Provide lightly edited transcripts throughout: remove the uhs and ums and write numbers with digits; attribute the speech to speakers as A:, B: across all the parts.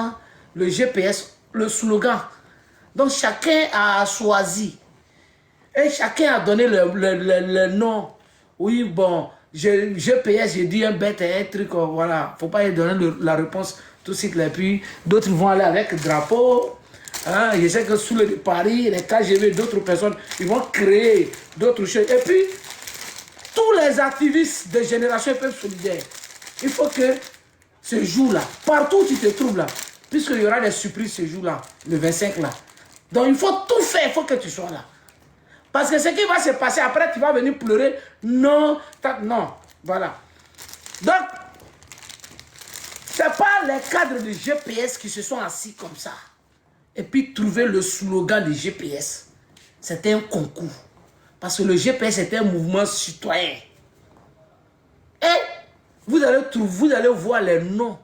A: vraiment le GPS, le slogan. Donc chacun a choisi. Et chacun a donné le nom. Oui, bon, GPS, j'ai dit un bête et un truc, voilà. Faut pas y donner la réponse tout de suite. Et puis, d'autres vont aller avec le drapeau. Hein, je sais que sous le Paris, les KGV, d'autres personnes, ils vont créer d'autres choses. Et puis, tous les activistes de Génération Peuple Solidaire, il faut que ce jour-là, partout où tu te trouves là, puisqu'il y aura des surprises ce jour-là, le 25 là. Donc, il faut tout faire, il faut que tu sois là. Parce que ce qui va se passer après, tu vas venir pleurer. Non, non, voilà. Donc, ce n'est pas les cadres de GPS qui se sont assis comme ça. Et puis trouver le slogan de GPS. C'était un concours. Parce que le GPS était un mouvement citoyen. Et vous allez voir les noms.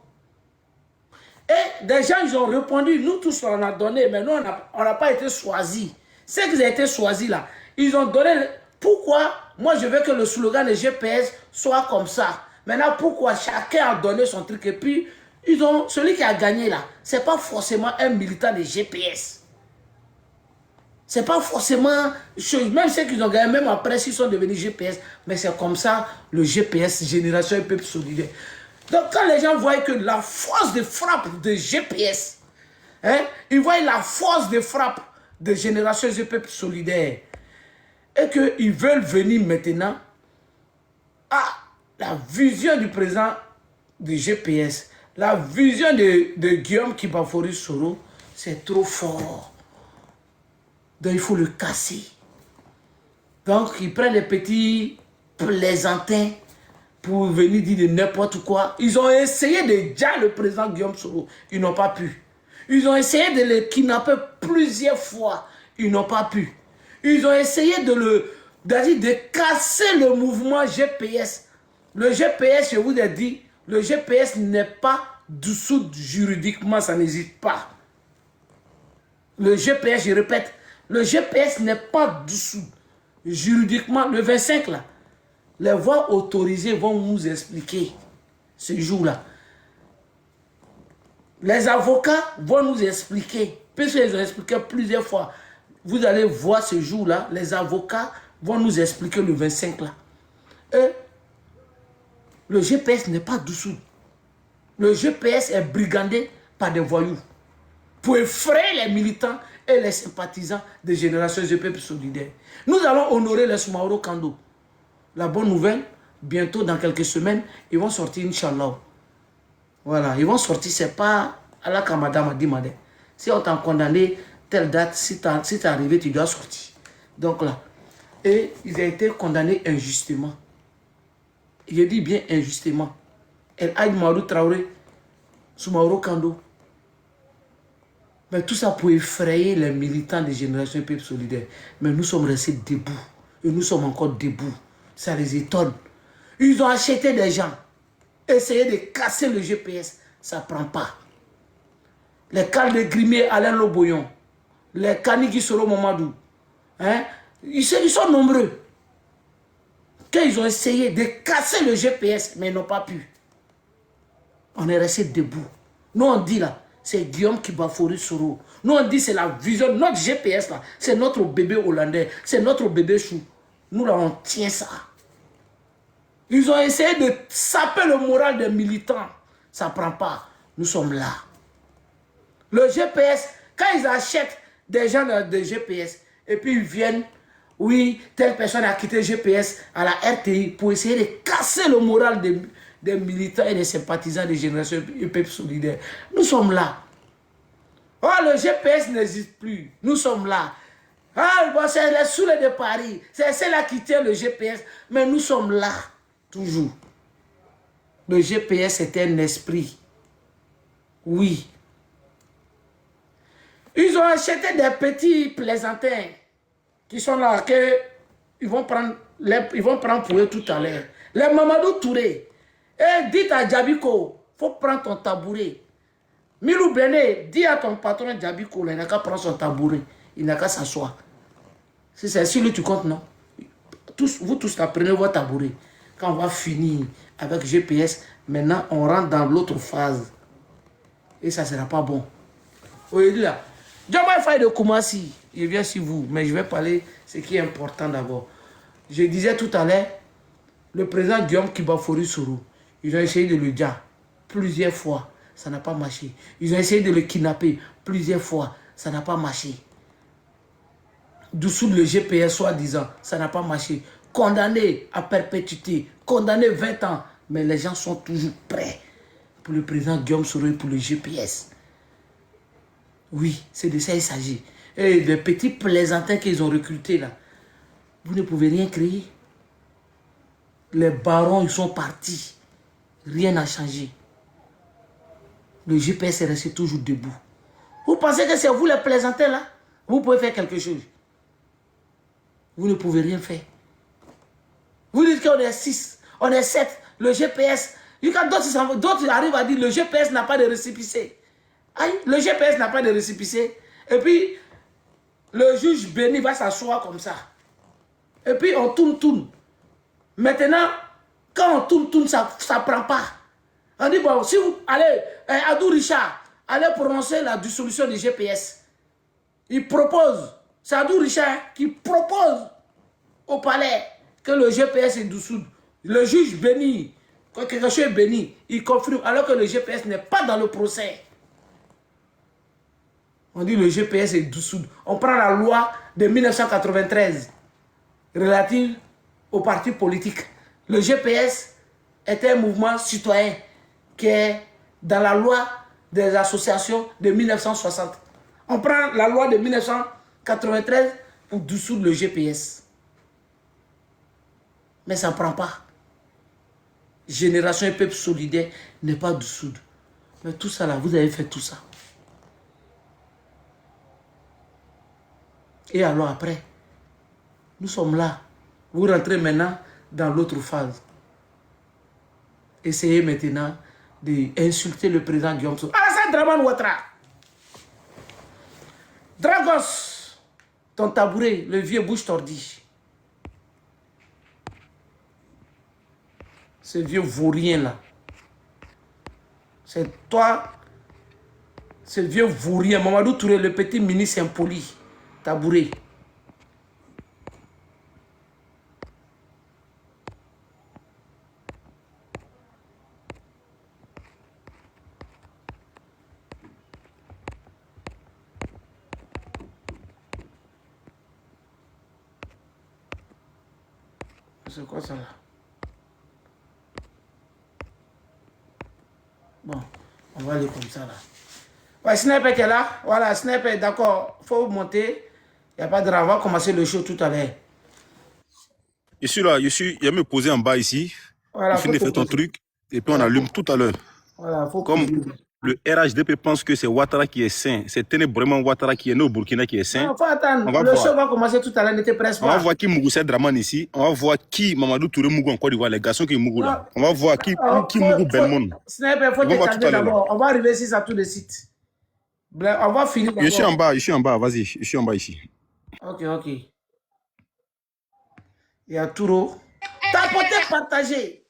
A: Et des gens, ils ont répondu, nous tous on a donné, mais nous on n'a pas été choisis. Ceux qui ont été choisis là, ils ont donné. Pourquoi? Moi je veux que le slogan de GPS soit comme ça. Maintenant pourquoi chacun a donné son truc et puis celui qui a gagné là, c'est pas forcément un militant de GPS. C'est pas forcément, même ceux qui ont gagné, même après s'ils sont devenus GPS, mais c'est comme ça le GPS, Génération Peuple Solidaire. Donc quand les gens voient que la force de frappe de GPS, hein, ils voient la force de frappe de Génération Peuple Solidaire, et qu'ils veulent venir maintenant à la vision du président du GPS, la vision de Guillaume Kibafori Soro, c'est trop fort. Donc il faut le casser. Donc ils prennent les petits plaisantins pour venir dire de n'importe quoi. Ils ont essayé de dire le président Guillaume Soro, ils n'ont pas pu. Ils ont essayé de le kidnapper plusieurs fois, ils n'ont pas pu. Ils ont essayé de casser le mouvement GPS. Le GPS, je vous ai dit, le GPS n'est pas dessous juridiquement, ça n'existe pas. Le GPS, je répète, le GPS n'est pas dessous juridiquement. Le 25 là, les voix autorisées vont nous expliquer ce jour-là. Les avocats vont nous expliquer, puisqu'ils ont expliqué plusieurs fois. Vous allez voir ce jour-là, les avocats vont nous expliquer le 25 là. Et le GPS n'est pas dessous. Le GPS est brigandé par des voyous pour effrayer les militants et les sympathisants des Générations de Peuple Solidaire. Nous allons honorer les Soumaoro Kando. La bonne nouvelle, bientôt dans quelques semaines, ils vont sortir, Inch'Allah. Voilà, ils vont sortir, c'est pas à la Kamada m'a dit, si on t'a condamné telle date, si t'es arrivé, tu dois sortir. Donc là, et ils ont été condamnés injustement. Je dis bien injustement. El Aïd Marou Traoré, Soumaoro Kando. Mais tout ça pour effrayer les militants des Générations Peuple Solidaire. Mais nous sommes restés debout. Et nous sommes encore debout. Ça les étonne. Ils ont acheté des gens. Essayer de casser le GPS. Ça ne prend pas. Les Carl de Grimé, Alain Loboyon. Les Kaniki Soro Mamadou. Hein? Ils sont nombreux. Quand ils ont essayé de casser le GPS, mais ils n'ont pas pu. On est resté debout. Nous on dit là, c'est Guillaume Kibafori Soro. Nous on dit c'est la vision, notre GPS là, c'est notre bébé hollandais, c'est notre bébé chou. Nous là on tient ça. Ils ont essayé de saper le moral des militants. Ça ne prend pas. Nous sommes là. Le GPS, quand ils achètent des gens de GPS, et puis ils viennent, oui, telle personne a quitté GPS à la RTI pour essayer de casser le moral des militants et des sympathisants des Générations et Peuple Solidaire. Nous sommes là. Oh, le GPS n'existe plus. Nous sommes là. Ah, bon, c'est les soulets de Paris. C'est celle-là qui tient le GPS. Mais nous sommes là. Toujours. Le GPS est un esprit. Oui. Ils ont acheté des petits plaisantins qui sont là, ils vont prendre pour eux tout à l'heure. Les Mamadou Touré. Et dites à Djabiko, il faut prendre ton tabouret. Milou Bené, dis à ton patron Djabiko, il n'a qu'à prendre son tabouret. Il n'a qu'à s'asseoir. Si c'est sur lui tu comptes, non? Vous tous là, prenez votre tabouret. Quand on va finir avec GPS, maintenant on rentre dans l'autre phase. Et ça ne sera pas bon. Aujourd'hui là, Diomaye Faye de Koumassi, je viens sur vous, mais je vais parler ce qui est important d'abord. Je disais tout à l'heure, le président Guillaume Kibafouri Soro, ils ont essayé de le dire plusieurs fois, ça n'a pas marché. Ils ont essayé de le kidnapper plusieurs fois, ça n'a pas marché. Dessous le GPS soi-disant, ça n'a pas marché. Condamné à perpétuité, condamné 20 ans, mais les gens sont toujours prêts pour le président Guillaume Soro et pour le GPS. Oui, c'est de ça qu'il s'agit. Et les petits plaisantins qu'ils ont recrutés là, vous ne pouvez rien créer. Les barons, ils sont partis. Rien n'a changé. Le GPS est resté toujours debout. Vous pensez que c'est vous les plaisantins là? Vous pouvez faire quelque chose. Vous ne pouvez rien faire. Vous dites qu'on est 6, on est 7, le GPS. D'autres arrivent à dire le GPS n'a pas de récépissé. Aïe, le GPS n'a pas de récépissé. Et puis, le juge béni va s'asseoir comme ça. Et puis, on tourne. Maintenant, quand on tourne, ça ne prend pas. On dit, bon, si vous allez, Adou Richard, allez prononcer la dissolution du GPS. Il propose, c'est Adou Richard qui propose au palais que le GPS est dissous. Le juge béni, quand quelque chose est béni, il confirme, alors que le GPS n'est pas dans le procès. On dit le GPS est dissous. On prend la loi de 1993 relative aux partis politiques. Le GPS était un mouvement citoyen qui est dans la loi des associations de 1960. On prend la loi de 1993 pour dissoudre le GPS. Mais ça ne prend pas. Génération et peuple solidaire n'est pas dissoudre. Mais tout ça là, vous avez fait tout ça. Et alors après, nous sommes là. Vous rentrez maintenant dans l'autre phase. Essayez maintenant d'insulter le président Guillaume Soro. Alassane Dramane Ouattara. Dragos, ton tabouret, le vieux bouche tordi. Ce vieux vaurien là. C'est toi, ce vieux vaurien, Mamadou Touré, le petit ministre impoli. Tabouret. C'est quoi ça là? Bon, on va aller comme ça là. Ouais, Sniper est là. Voilà, Sniper, d'accord. Faut monter. Il n'y a pas de drame. On va commencer le show tout à l'heure.
B: Je suis là, je vais me poser en bas ici.
A: Voilà,
B: Tu finis de faire ton truc et puis on allume tout à l'heure.
A: Voilà, faut
B: Comme le RHDP pense que c'est Ouattara qui est sain, c'est vraiment Ouattara qui est né au Burkina qui est sain.
A: Non, faut attendre. Le show va commencer tout à l'heure, n'était presque pas.
B: On va voir qui Mougou Dramane ici. On va voir qui Mamadou Touré Mougou en Côte d'Ivoire, les garçons qui Mougou là. On va voir qui Mougou Belmond.
A: Sniper, faut te d'abord. On va arriver ici à tout de suite. On va finir d'abord.
B: Je suis en bas, vas-y, je suis en bas ici.
A: Ok. Il y a Touro. Tapoter, partager.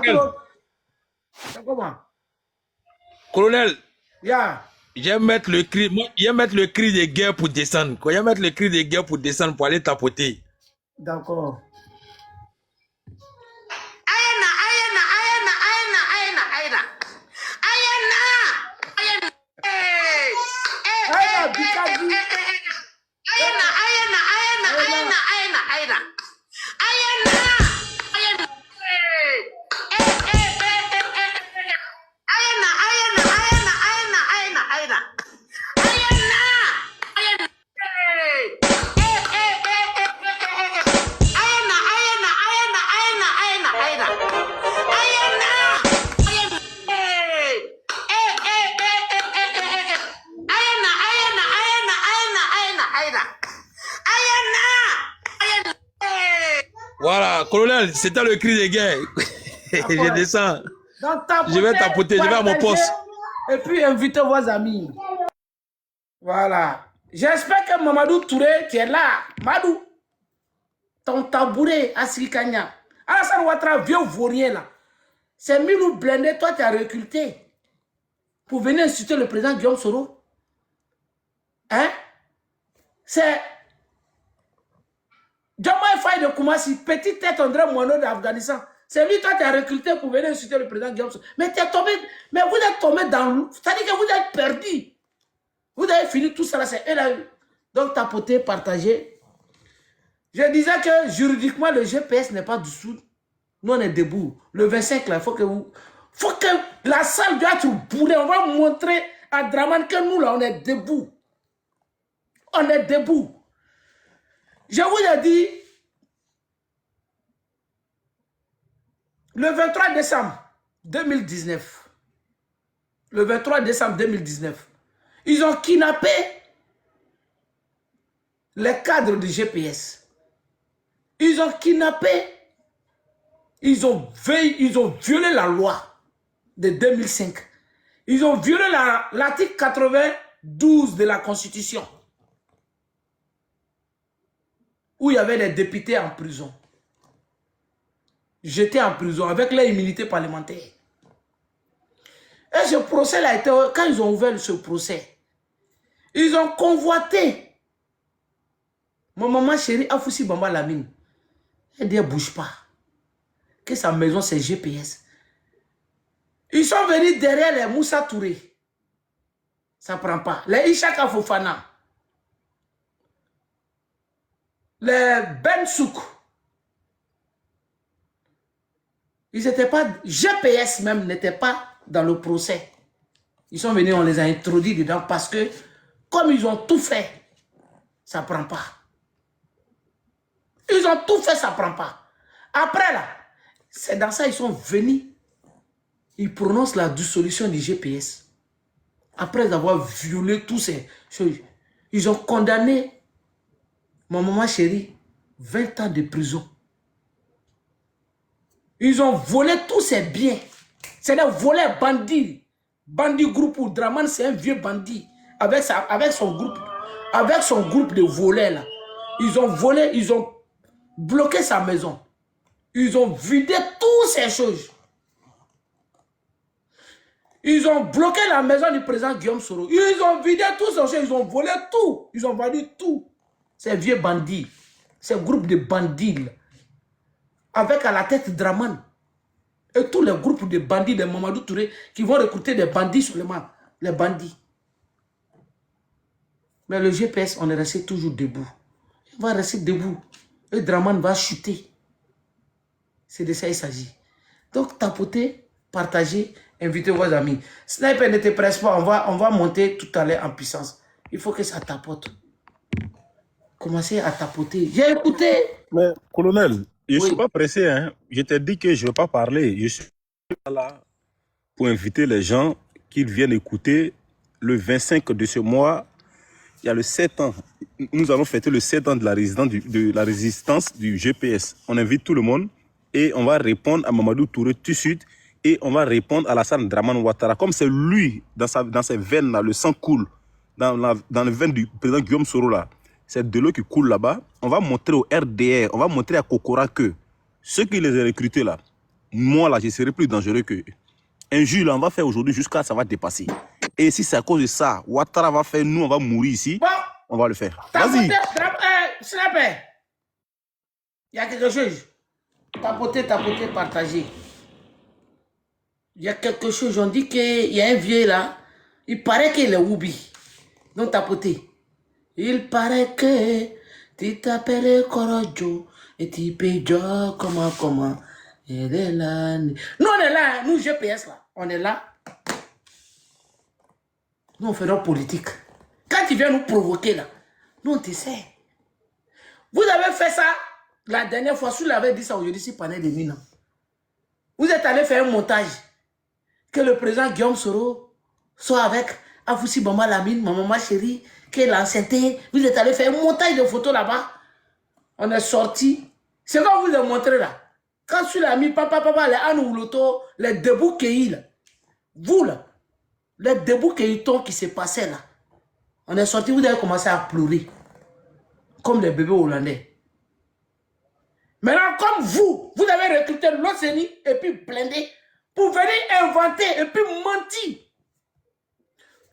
A: Touro. Comment?
C: Colonel,
A: Yeah.
C: j'aime mettre le cri de guerre pour descendre. Quand j'aime mettre le cri de guerre pour descendre pour aller tapoter.
A: D'accord.
C: Voilà, colonel, c'était le cri de guerre. Je descends.
A: Donc,
C: je vais tapoter, je vais à mon poste.
A: Et puis invitez vos amis. Voilà. J'espère que Mamadou Touré, tu es là. Madou, ton tabouret à Srikanya. Alassane Ouattara, vieux vaurien là. C'est Milou blindé, toi tu as recruté. pour venir insulter le président Guillaume Soro. Hein? C'est Diomaye Faye de Koumassi, petite tête André Moineau d'Afghanistan. C'est lui, toi, tu as recruté pour venir insulter le président Guillaume Soro. Mais t'es tombé, mais vous êtes tombé dans l'eau. C'est-à-dire que vous êtes perdu. Vous avez fini tout ça là, c'est elle a eu. Donc, tapoter, partager. Je disais que juridiquement, le GPS n'est pas dessous. Nous, on est debout. Le 25, là, il faut que la salle doit être bourrée. On va montrer à Draman que nous, là, on est debout. On est debout. Je vous ai dit, le 23 décembre 2019, le 23 décembre 2019, ils ont kidnappé les cadres du GPS. Ils ont kidnappé, ils ont violé la loi de 2005. Ils ont violé l'article 92 de la Constitution, où il y avait des députés en prison. J'étais en prison avec l'immunité parlementaire. Et ce procès a été, quand ils ont ouvert ce procès, ils ont convoité mon maman chérie Afoussi Bamba Lamine. Elle dit, elle ne bouge pas. Que sa maison, c'est GPS. Ils sont venus derrière les Moussa Touré. Ça ne prend pas. Les Ishaka Fofana. Les Ben Souk. Ils n'étaient pas, GPS même n'était pas dans le procès. Ils sont venus, on les a introduits dedans parce que, comme ils ont tout fait, ça ne prend pas. Ils ont tout fait, ça ne prend pas. Après là, c'est dans ça ils sont venus. Ils prononcent la dissolution du GPS. Après avoir violé tous ces choses, ils ont condamné ma maman chérie 20 ans de prison. Ils ont volé tous ses biens. C'est des voleurs bandits. Bandit groupe ou Draman, c'est un vieux bandit. Avec son groupe de voleurs là. Ils ont volé, ils ont bloqué sa maison. Ils ont vidé toutes ces choses. Ils ont bloqué la maison du président Guillaume Soro. Ils ont vidé toutes ces choses. Ils ont volé tout. Ils ont vendu tout. Ces vieux bandits. Ces groupes de bandits là. Avec à la tête Draman. Et tous les groupes de bandits de Mamadou Touré qui vont recruter des bandits seulement. Les bandits. Mais le GPS, on est resté toujours debout. On va rester debout. Et Draman va chuter. C'est de ça qu'il s'agit. Donc, tapoter, partager, inviter vos amis. Sniper, ne te presse pas. On va monter tout à l'heure en puissance. Il faut que ça tapote. Commencez à tapoter. J'ai écouté.
B: Mais, colonel, je ne
A: Oui.
B: suis pas pressé. Hein. Je t'ai dit que je ne veux pas parler. Je suis là pour inviter les gens qui viennent écouter le 25 de ce mois. Il y a le 7 ans. Nous allons fêter le 7 ans de la résistance du GPS. On invite tout le monde et on va répondre à Mamadou Touré tout de suite et on va répondre à Alassane Dramane Ouattara. Comme c'est lui, dans ses veines, là, le sang coule, dans les veines du président Guillaume Soro, là, c'est de l'eau qui coule là-bas. On va montrer au RDR, on va montrer à Kokora que ceux qui les ont recrutés là, moi là, je serai plus dangereux qu'eux. Un jour, là, on va faire aujourd'hui jusqu'à ça va dépasser. Et si c'est à cause de ça, Ouattara va faire, nous, on va mourir ici,
A: Bon,
B: on va le faire. Vas-y.
A: Sniper. Il y a quelque chose. Tapoter, partager. Il y a quelque chose. On dit qu'il y a un vieux là. Il paraît qu'il est Woubi. Donc tapoter. Il paraît que tu t'appelles Korojo et tu payes comment. Elle est là. Nous, on est là. Nous, GPS là. On est là. Nous, on fait notre politique. Quand tu viens nous provoquer là, nous, on te sait. Vous avez fait ça la dernière fois. Si vous l'avez dit ça aujourd'hui, c'est panel de nuit. Vous êtes allé faire un montage. Que le président Guillaume Soro soit avec Afoussi Bamba Lamine, ma maman chérie, qui est l'ancienneté. Vous êtes allé faire un montage de photos là-bas. On est sorti. C'est quand vous avez montré là. Quand tu l'as mis, papa, les Anouloto, les debout qui là. Vous là, les debout qui se passaient là. On est sorti, vous avez commencé à pleurer. Comme les bébés hollandais. Maintenant, comme vous avez recruté l'Océanie et puis blindé pour venir inventer et puis mentir.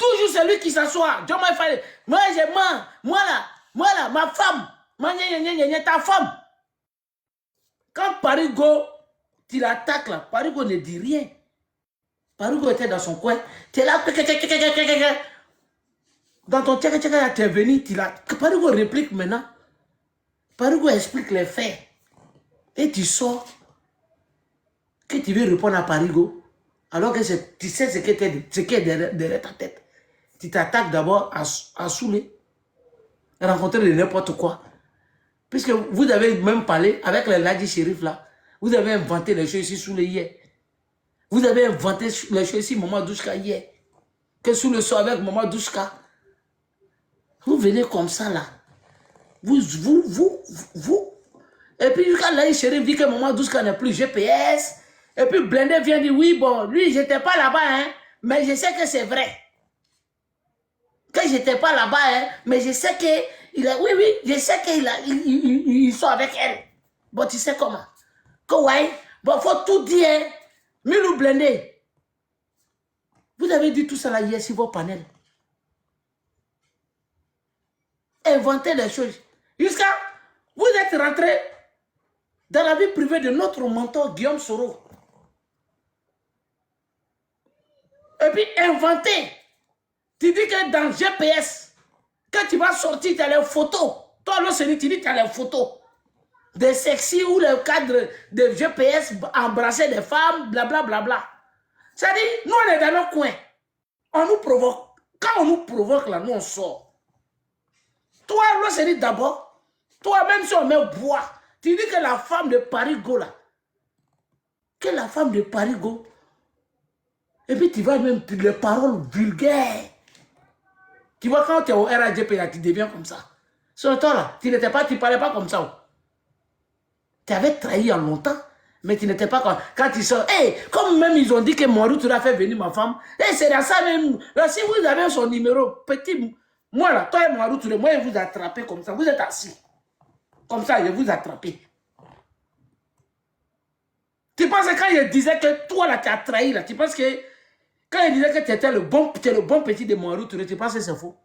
A: Toujours celui qui s'assoit. Moi, j'ai moi là, ma femme, ta femme. Quand Parigo, tu l'attaques là, Parigo ne dit rien. Parigo était dans son coin. Tu es là, dans ton tchèque, tu es venu, Parigo réplique maintenant. Parigo explique les faits. Et tu sors. Que tu veux répondre à Parigo, alors que tu sais ce qui est derrière ta tête. Tu t'attaques d'abord à saouler, à rencontrer de n'importe quoi. Puisque vous avez même parlé avec les Ladji Shérif là, vous avez inventé les choses ici sous les hier. Vous avez inventé les choses ici, Maman Douchka hier. Que sous le sol avec Maman Douchka. Vous venez comme ça là. Vous. Et puis quand Ladji Shérif dit que Maman Douchka n'est plus GPS. Et puis Blindé vient dire, oui, bon, lui, j'étais pas là-bas, hein, mais je sais que c'est vrai. Que j'étais pas là-bas, hein, mais je sais que, oui, je sais qu'ils sont avec elle. Bon, tu sais comment? Que ouais, bon, faut tout dire, hein. Milou Blindé. Vous avez dit tout ça là hier sur vos panels. Inventez des choses. Jusqu'à, vous êtes rentré dans la vie privée de notre mentor Guillaume Soro. Et puis inventer. Tu dis que dans GPS, quand tu vas sortir, tu as les photos. Toi, là, tu dis que tu as les photos. Des sexy ou les cadres de GPS embrasser des femmes, blablabla. Bla, bla, bla. C'est-à-dire, nous, on est dans nos coins. On nous provoque. Quand on nous provoque, là, nous, on sort. Toi, là, c'est dit d'abord, toi, même si on met bois, tu dis que la femme de Parigo, là, que la femme de Parigo, et puis tu vois même les paroles vulgaires. Tu vois quand tu es au RADP là, tu deviens comme ça. Sur le temps là, tu ne parlais pas comme ça. Tu avais trahi en longtemps, mais tu n'étais pas comme... Quand tu sors, hey, comme même ils ont dit que Moirou, tu l'as fait venir ma femme, hey, c'est dans ça même. Là, si vous avez son numéro, petit, moi là, toi et Moirou, moi je vous attraper comme ça, vous êtes assis. Comme ça, je vous attraper. Tu penses que quand je disais que toi là, tu as trahi là, tu penses que quand il disait que tu étais le bon petit de Moirou, tu penses que c'est faux.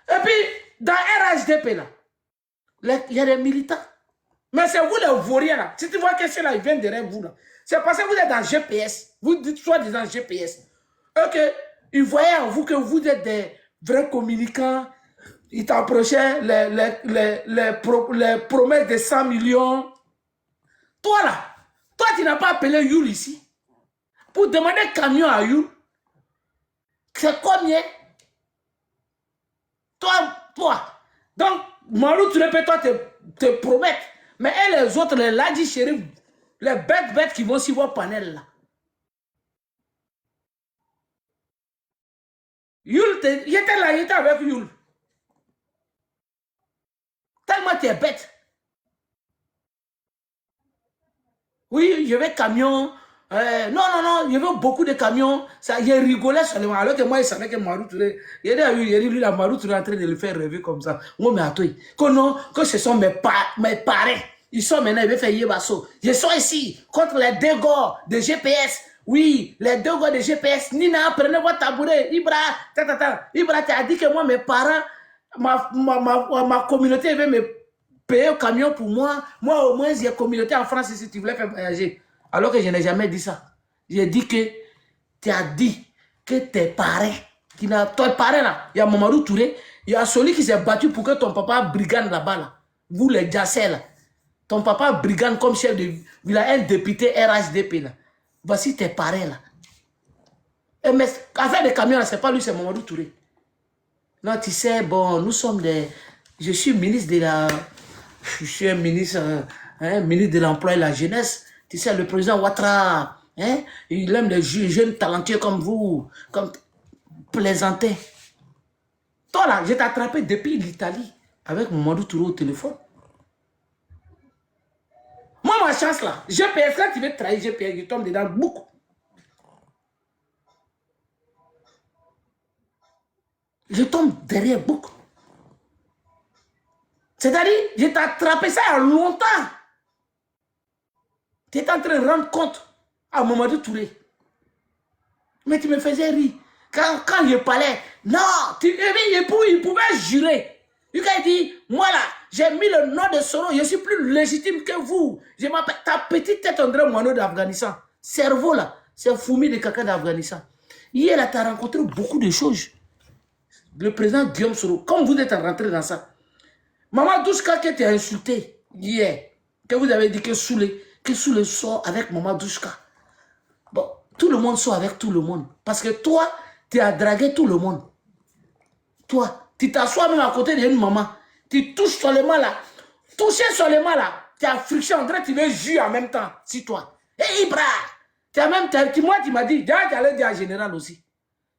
A: Et puis, dans RHDP, là, il y a des militants. Mais c'est vous les vauriens, là. Si tu vois que ceux-là, ils viennent derrière vous, là. C'est parce que vous êtes dans GPS. Vous dites soi-disant GPS. Ok, ils voyaient en vous que vous êtes des vrais communicants. Ils t'approchaient les promesses de 100 millions. Toi, là, toi, tu n'as pas appelé Youl ici. Pour demander un camion à You, c'est combien? Toi. Donc, Marou, tu peux toi te promettre. Mais et les autres, les Ladji Shérif, les bêtes qui vont sur vos panels là. Youl, il était là, il était avec Youl. Tellement tu es bête. Oui, je vais camion. Non, je veux beaucoup de camions. Ça, il rigolait seulement. Alors que moi, il savait que Marou Touré, il a dit, lui, la Marou Touré est en train de le faire rêver comme ça. Moi, mais attends, que non, que ce sont mes parents. Ils sont maintenant, ils veulent faire Yebasso. Je suis ici contre les deux gars de GPS. Oui, les deux gars de GPS. Nina, prenez votre tabouret. Ibra, Ibra, tu as dit que moi, mes parents, ma communauté veut me payer au camion pour moi. Moi, au moins, il y a une communauté en France si tu voulais faire voyager. Alors que je n'ai jamais dit ça. J'ai dit que tu as dit que tes parents, ton parent là, il y a Mamadou Touré, il y a celui qui s'est battu pour que ton papa brigade là-bas là. Vous les Djassé là. Ton papa brigade comme chef de... Il a un député RHDP là. Voici tes parents là. Et mais affaire de camion là, c'est pas lui, c'est Mamadou Touré. Non, tu sais, bon, nous sommes des... Je suis ministre de la... Je suis un ministre, ministre de l'Emploi et de la Jeunesse. Tu sais, le président Ouattara, hein, il aime les jeunes talentueux comme vous, comme plaisanter. Toi là, je t'ai attrapé depuis l'Italie avec Mamadou Touré au téléphone. Moi, ma chance là, GPS, là, tu veux trahir GPS, je tombe dedans beaucoup. Je tombe derrière beaucoup. C'est-à-dire, je t'ai attrapé ça il y a longtemps. Tu es en train de rendre compte à Mamadou Touré. Mais tu me faisais rire. Quand je parlais, non, il pouvait jurer. Il a dit, moi là, j'ai mis le nom de Soro, je suis plus légitime que vous. Je m'appelle ta petite tête André Moineau d'Afghanistan. Cerveau là, c'est Foumi de caca d'Afghanistan. Hier là, tu as rencontré beaucoup de choses. Le président Guillaume Soro, comme vous êtes rentré dans ça. Maman Douchka qui t'a insulté hier, que vous avez dit que Soulé sort avec Maman Douchka. Bon, tout le monde sort avec tout le monde. Parce que toi, tu as dragué tout le monde. Toi, tu t'assois même à côté d'une maman. Tu touches seulement là. Toucher seulement là. Tu as friction. En train, tu veux jouer en même temps. Si toi. Hé, Ibra. Moi, tu m'as dit. Déjà, tu allais dire à général aussi.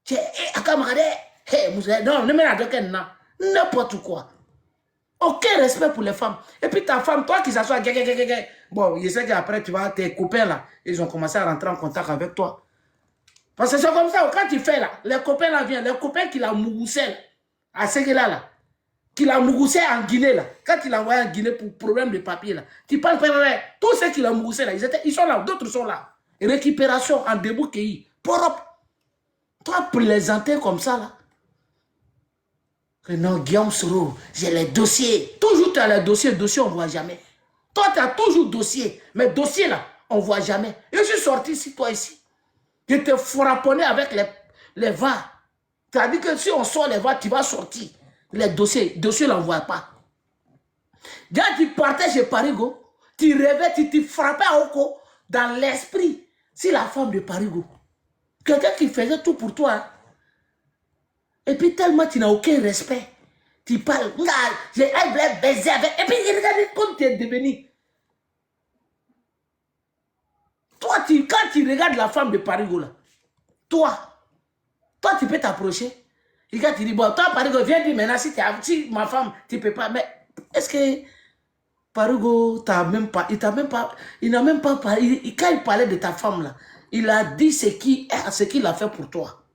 A: Tu es. Non, ne me la donne pas. N'importe quoi. Aucun respect pour les femmes. Et puis ta femme, toi qui s'assoit. Bon, je sais qu'après, tu vas. Tes copains là. Ils ont commencé à rentrer en contact avec toi. Parce que c'est comme ça. Quand tu fais là. Les copains là viennent. Les copains qui la mougoussent à Séguéla là, qu'il a mougoussé en Guinée là, quand il a envoyé en Guinée pour problème de papier là, tu parles, tous ceux qui l'ont mougoussé là, ils sont là, d'autres sont là. Récupération en début pays. Toi, plaisanter comme ça là. Que non, Guillaume Soro, j'ai les dossiers. Toujours tu as les dossiers on ne voit jamais. Toi, tu as toujours dossier, mais dossier là, on ne voit jamais. Je suis sorti ici, toi ici. Je te frapponné avec les VAR. Tu as dit que si on sort les voix, tu vas sortir. Les dossiers, on n'en voit pas. Déjà, tu partais chez Parigo, tu rêvais, tu te frappais à Oko dans l'esprit. Si la femme de Parigo, quelqu'un qui faisait tout pour toi, hein. Et puis tellement tu n'as aucun respect. Tu parles, j'ai baiser avec. Et puis regarde comme tu es devenu. Toi, quand tu regardes la femme de Parigo, là, toi, tu peux t'approcher. Et quand tu dis, bon, toi, Parigo, viens dire maintenant, si ma femme, tu ne peux pas. Mais est-ce que Parigo, il n'a même pas parlé. Quand il parlait de ta femme, là, il a dit ce qu'il a fait pour toi.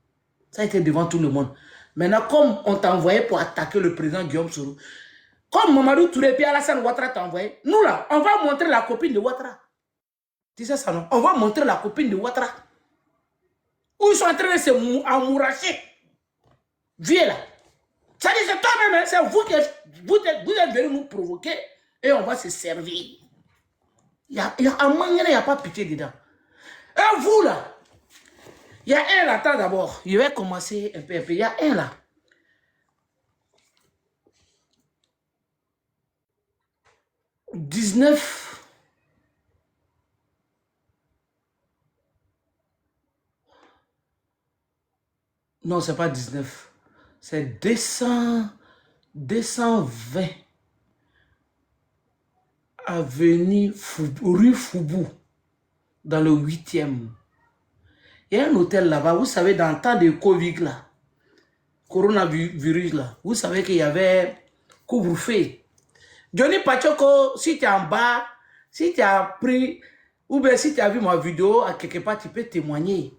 A: Ça a été devant tout le monde. Maintenant, comme on t'a envoyé pour attaquer le président Guillaume Soro, comme Mamadou Touré et Alassane Ouattara t'a envoyé, nous là, on va montrer la copine de Ouattara. Tu sais ça, non? On va montrer la copine de Ouattara. Où ils sont en train de se amouracher. Viens là. Ça dit, c'est toi-même, c'est vous qui vous êtes venus nous provoquer et on va se servir. Il y a un moment, il n'y a pas pitié dedans. Et vous là, il y a un là, attends d'abord. Je vais commencer un peu. Il y a un là. « 19. Non, c'est pas 19. C'est 220. Avenue rue Foubou. Dans le 8e. Il y a un hôtel là-bas. Vous savez, dans le temps de Covid là. Coronavirus là. Vous savez qu'il y avait couvre-feu. Johnny Pachoko, si tu es en bas, si tu as pris, ou bien si tu as vu ma vidéo, à quelque part, tu peux témoigner.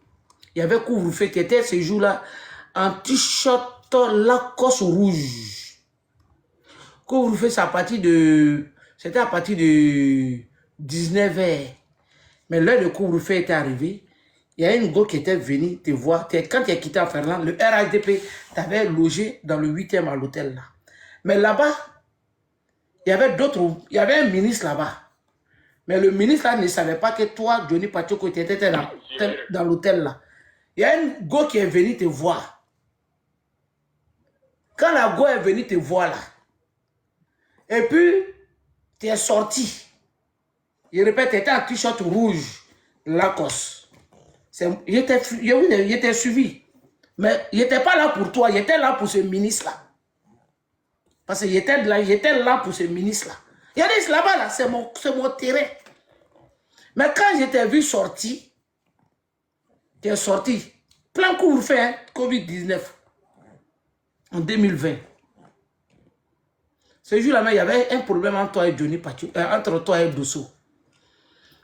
A: Il y avait couvre-feu qui était ce jour-là en t-shirt Lacoste rouge. Couvre-feu, c'est à partir de... C'était à partir de 19h. Mais l'heure de couvre-feu était arrivée. Il y a une go qui était venue te voir. Quand tu as quitté Ferland, le RHDP t'avait logé dans le 8e à l'hôtel là. Mais là-bas, il y avait d'autres, il y avait un ministre là-bas. Mais le ministre là ne savait pas que toi, Johnny Pachoko, tu étais dans l'hôtel là. Il y a une go qui est venue te voir. Quand la go est venue te voir là, et puis, tu es sorti. Je répète, tu étais en t-shirt rouge, Lacoste. Il était suivi. Mais il n'était pas là pour toi, il était là pour ce ministre-là. Parce qu'il était là pour ce ministre-là. Il a dit là-bas, là, c'est mon terrain. Mais quand je t'ai vu sortir, tu es sorti. Plein couvre-feu, hein, Covid-19. En 2020. Ce jour-là, il y avait un problème entre toi et Johnny Pacho, entre toi et Dosso.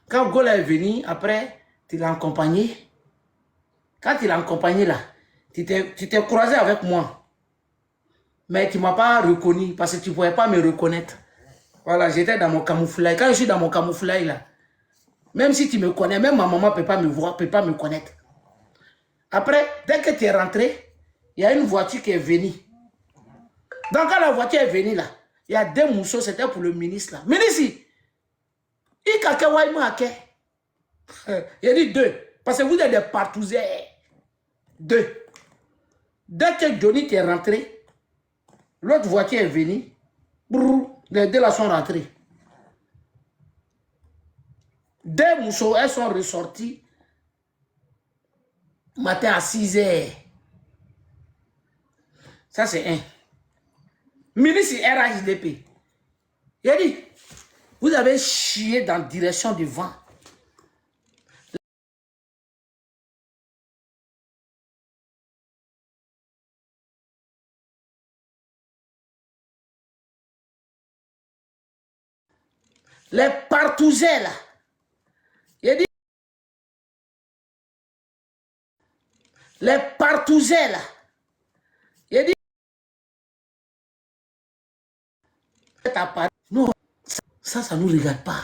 A: Quand Gola est venu, après, tu l'as accompagné. Quand tu l'as accompagné là, tu t'es croisé avec moi. Mais tu ne m'as pas reconnu parce que tu ne pouvais pas me reconnaître. Voilà, j'étais dans mon camouflage. Quand je suis dans mon camouflage là, même si tu me connais, même ma maman ne peut pas me voir, ne peut pas me connaître. Après, dès que tu es rentré, il y a une voiture qui est venue. Donc, quand la voiture est venue là, il y a deux mousseaux, c'était pour le ministre là. Ministre, il a dit deux. Parce que vous êtes des partouzés. Deux. Dès que Johnny est rentré, l'autre voiture est venue. Brrr, les deux là sont rentrés. Deux mousseaux, elles sont ressorties matin à 6 h. Ça, c'est un. Ministre RHDP. Il a dit, vous avez chié dans la direction du vent. Les partouzés là. Il a dit, les partouzés là. Il a dit, non, ça ne nous regarde pas.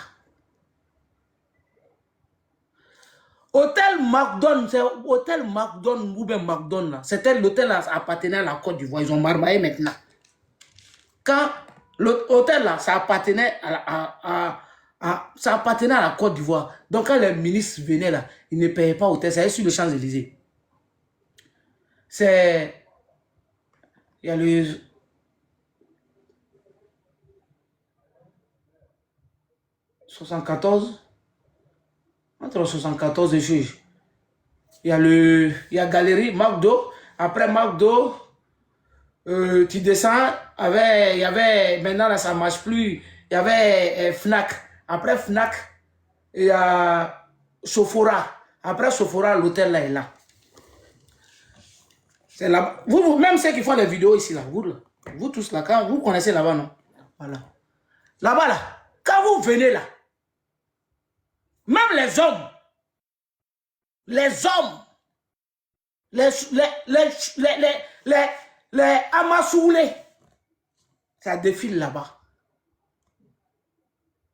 A: Hôtel McDonald's, hôtel McDonald's ou bien McDonald's, c'était l'hôtel appartenait à la Côte d'Ivoire. Ils ont marmaillé maintenant. Quand l'hôtel là, ça appartenait à la Côte d'Ivoire. Donc quand les ministres venaient là, ils ne payaient pas hôtel, c'est sur le Champs-Élysées. C'est... Il y a le... Entre 74 et juge. Il y a Galerie, McDo. Après McDo, tu descends, il y avait, maintenant là ça ne marche plus, il y avait Fnac. Après Fnac, il y a Sephora. Après Sephora, l'hôtel là est là. C'est là. Vous, même ceux qui font les vidéos ici, là, vous tous là, quand vous connaissez là-bas, non? Voilà. Là-bas, là, quand vous venez là, même les hommes, les amassoulés, ça défile là-bas.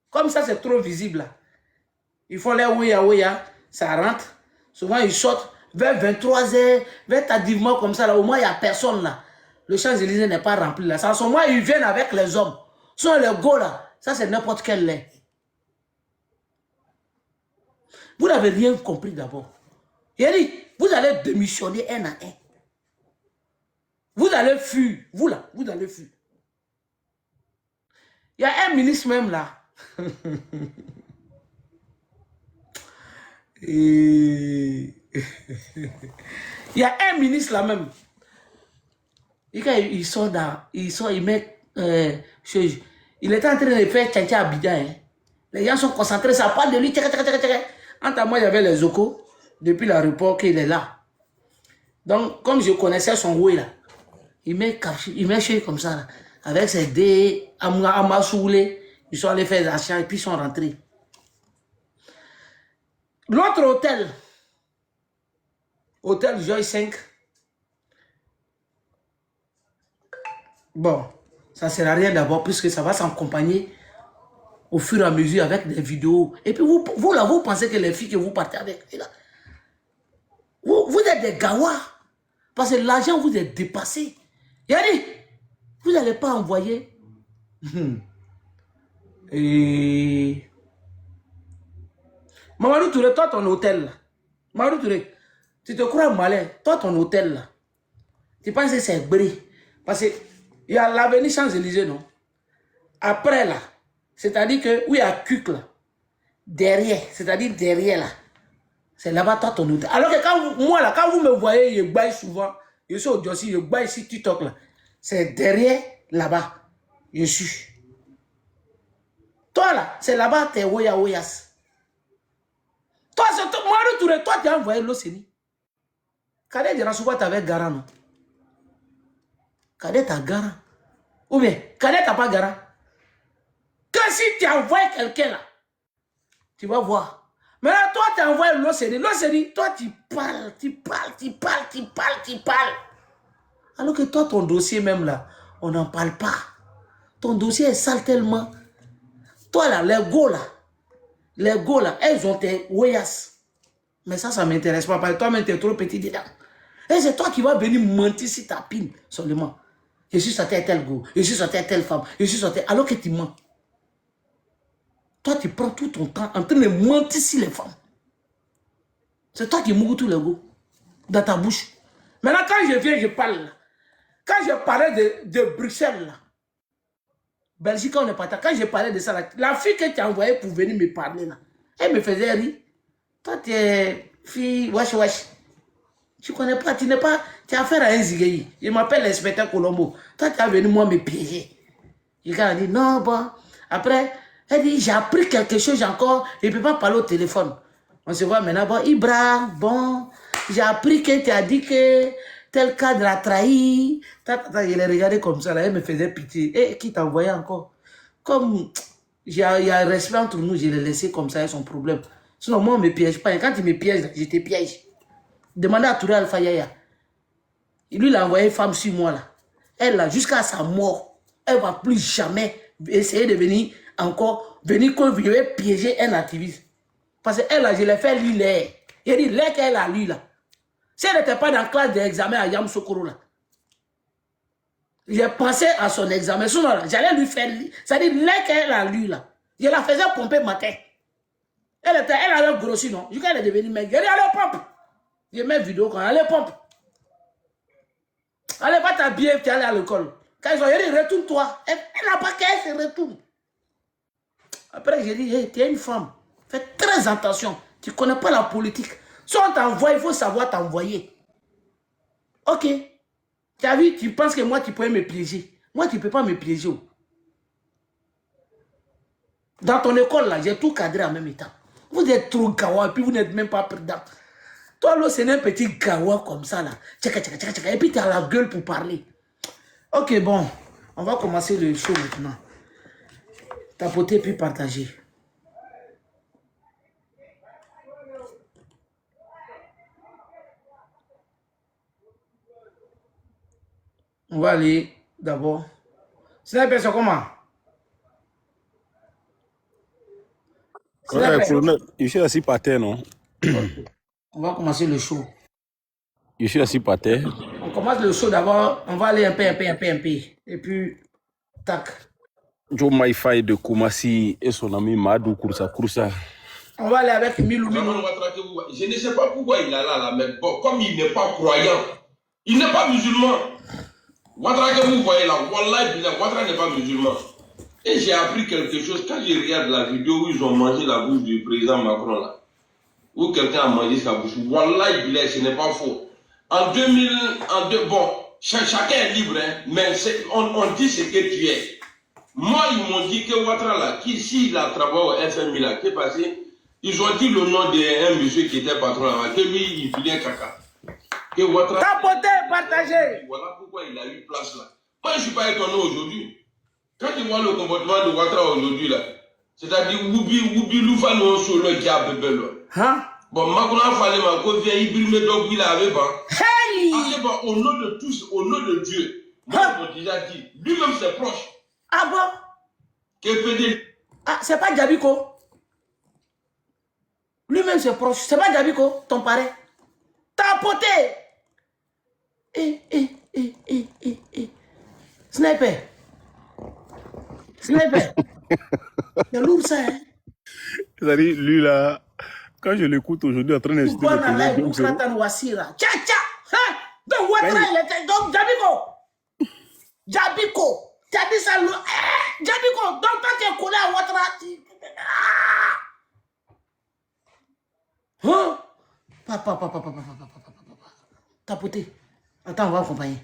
A: Comme ça, c'est trop visible là. Ils font les ouya, ça rentre. Souvent, ils sortent vers 23 h, vers tardivement comme ça. Là, au moins, il n'y a personne là. Le Champs-Élysées n'est pas rempli là. En ce moment, ils viennent avec les hommes. Ce sont les gars là. Ça, c'est n'importe quel lait. Vous n'avez rien compris d'abord. Il a dit, vous allez démissionner un à un. Vous allez fuir. Vous là, vous allez fuir. Il y a un ministre même là. Il y a un ministre là même. Et quand il sort dans, il met, il était en train de faire tchancha à Abidjan. Hein. Les gens sont concentrés, ça parle de lui. Entre moi, il y avait les Oko, depuis l'aéroport qu'il est là. Donc, comme je connaissais son rôle là, il met chez comme ça, là, avec ses dés, amassoulés, ils sont allés faire l'achat et puis ils sont rentrés. L'autre hôtel Joy 5, bon, ça ne sert à rien d'abord puisque ça va s'accompagner au fur et à mesure avec des vidéos. Et puis vous là, vous pensez que les filles que vous partez avec, là, vous êtes des gawas. Parce que l'argent vous est dépassé. Il a dit, vous n'allez pas envoyer. Et... Mamadou Touré, toi ton hôtel là. Mamadou Touré, tu te crois malin. Toi ton hôtel là. Tu penses que c'est bris. Parce qu'il y a l'avenue Champs-Élysées, non? Après là, c'est-à-dire que, oui, à Cuc là. Derrière, c'est-à-dire derrière là. C'est là-bas toi ton hôtel. Alors que quand moi là, quand vous me voyez, je baille souvent. Je suis au Jossi, je baille ici, TikTok là. C'est derrière là-bas. Je suis. Toi là, c'est là-bas, t'es Oyas. Toi, c'est moi, Touré, toi, tu as envoyé l'Océanie. Cadet dira souvent t'avais garant, non? Cadet t'as garant. Ou bien, Cadet t'as pas garant. Que si tu envoies quelqu'un là, tu vas voir. Mais là, toi, tu as envoyé l'Océanie. L'Océanie, toi, tu parles. Alors que toi, ton dossier même là, on n'en parle pas. Ton dossier est sale tellement. Toi là, les go là, elles ont tes ouéas. Mais ça ne m'intéresse pas parce que toi-même, tu es trop petit dedans. Et c'est toi qui vas venir mentir sur ta pine seulement. Je suis sorti à tel go, je suis sorti à telle femme, je suis sorti alors que tu mens. Toi, tu prends tout ton temps en train de mentir sur les femmes. C'est toi qui mourres tous les go dans ta bouche. Maintenant, quand je viens, je parle là. Quand je parlais de Bruxelles là, Belgique, on est pas quand je parlais de ça là, la fille que tu as envoyée pour venir me parler là, elle me faisait rire. Toi, tu es fille, wesh wesh. Tu connais pas, tu n'es pas, tu as affaire à un zigueyi. Il m'appelle l'inspecteur Colombo. Toi, tu es venu moi me piéger. Il a dit non, bon. Après, elle dit j'ai appris quelque chose encore. Il ne peut pas parler au téléphone. On se voit maintenant, bon, Ibra, bon, j'ai appris que tu as dit que tel cadre a trahi. Je l'ai regardé comme ça, là, elle me faisait pitié. Et qui t'a envoyé encore? Comme il y a un respect entre nous, je l'ai laissé comme ça, son problème. Sinon, moi, on ne me piège pas. Et quand il me piège, je te piège. Demandez à Touré Alpha Yaya. Lui, il a envoyé une femme sur moi, là. Elle, là, jusqu'à sa mort, elle ne va plus jamais essayer de venir encore, venir quand je vais piéger un activiste. Parce qu'elle, là, je l'ai fait lui l'air. Il a dit l'air qu'elle a lui, là. Si elle n'était pas dans la classe d'examen à Yamoussoukro, là, j'ai pensé à son examen. Sinon, là, j'allais lui faire, c'est-à-dire l'air qu'elle a lui, là. Je la faisais pomper matin. Elle avait grossi, non? Je qu'elle est devenue maigre. Elle dit, allez, pompe. Je mets vidéo quand allez, pompe. Allez, va t'habiller, tu es allé à l'école. Quand ils ont dit, retourne-toi. Elle n'a pas qu'elle se retourne. Après, j'ai dit, hey, tu es une femme. Fais très attention. Tu ne connais pas la politique. Si on t'envoie, il faut savoir t'envoyer. Ok. Tu as vu, tu penses que moi, tu pourrais me piéger. Moi, tu ne peux pas me piéger. Dans ton école, là, j'ai tout cadré en même temps. Vous êtes trop gawa, et puis vous n'êtes même pas prudent. Toi, là, c'est un petit gawa comme ça, là. Et puis, tu as la gueule pour parler. Ok, bon. On va commencer le show maintenant. Tapoter puis partager. On va aller d'abord. Sniper, c'est comment?
B: Ouais, colonel, je suis assis par terre, non?
A: On va commencer le show.
B: Je suis assis par terre.
A: On commence le show d'abord. On va aller un peu. Et puis, tac.
B: Joe Maïfaï de Koumassi et son ami Madou Kouroussa.
A: On va aller avec Milou.
C: Je ne sais pas pourquoi il est là, mais bon, comme il n'est pas croyant, il n'est pas musulman. Ouattara que vous voyez là, Wallah, Ouattara n'est pas musulman. Et j'ai appris quelque chose quand je regarde la vidéo où ils ont mangé la bouche du président Macron là. Où quelqu'un a mangé sa bouche. Wallah, ce n'est pas faux. En 2000, bon, chacun est libre, hein, mais on dit ce que tu es. Moi, ils m'ont dit que Ouattara là, s'il a travaillé au FMI là, qui est passé, ils ont dit le nom d'un monsieur qui était patron là, que lui, il filait caca. Que Ouattara.
A: Tapoter, partager.
C: Voilà pourquoi il a eu place là. Moi, je ne suis pas étonné aujourd'hui. Quand tu vois le comportement de Ouattara aujourd'hui là, c'est-à-dire Woubi Loufa non solo qui a bébé là.
A: Hein?
C: Bon, Macron fallait m'en vient, il brille donc il avait pas.
A: Hey!
C: Après, bon, au nom de tous, au nom de Dieu, moi, je m'ai déjà dit, lui-même c'est proche.
A: Ah bon?
C: Que PD.
A: Ah, c'est pas Djabiko. Lui-même c'est proche. C'est pas Djabiko, ton parrain. Tapoter! Sniper. Sniper. C'est lourd ça, hein?
B: C'est-à-dire, lui là, quand je l'écoute aujourd'hui en train d'insulter le président.
A: Donc, Ouattara, il était. Donc, Djabiko. Tu as dit ça, Djabiko. Donc, toi, tu es collé à Ouattara. Hein? Papa. Tapoter. Attends, on va accompagner.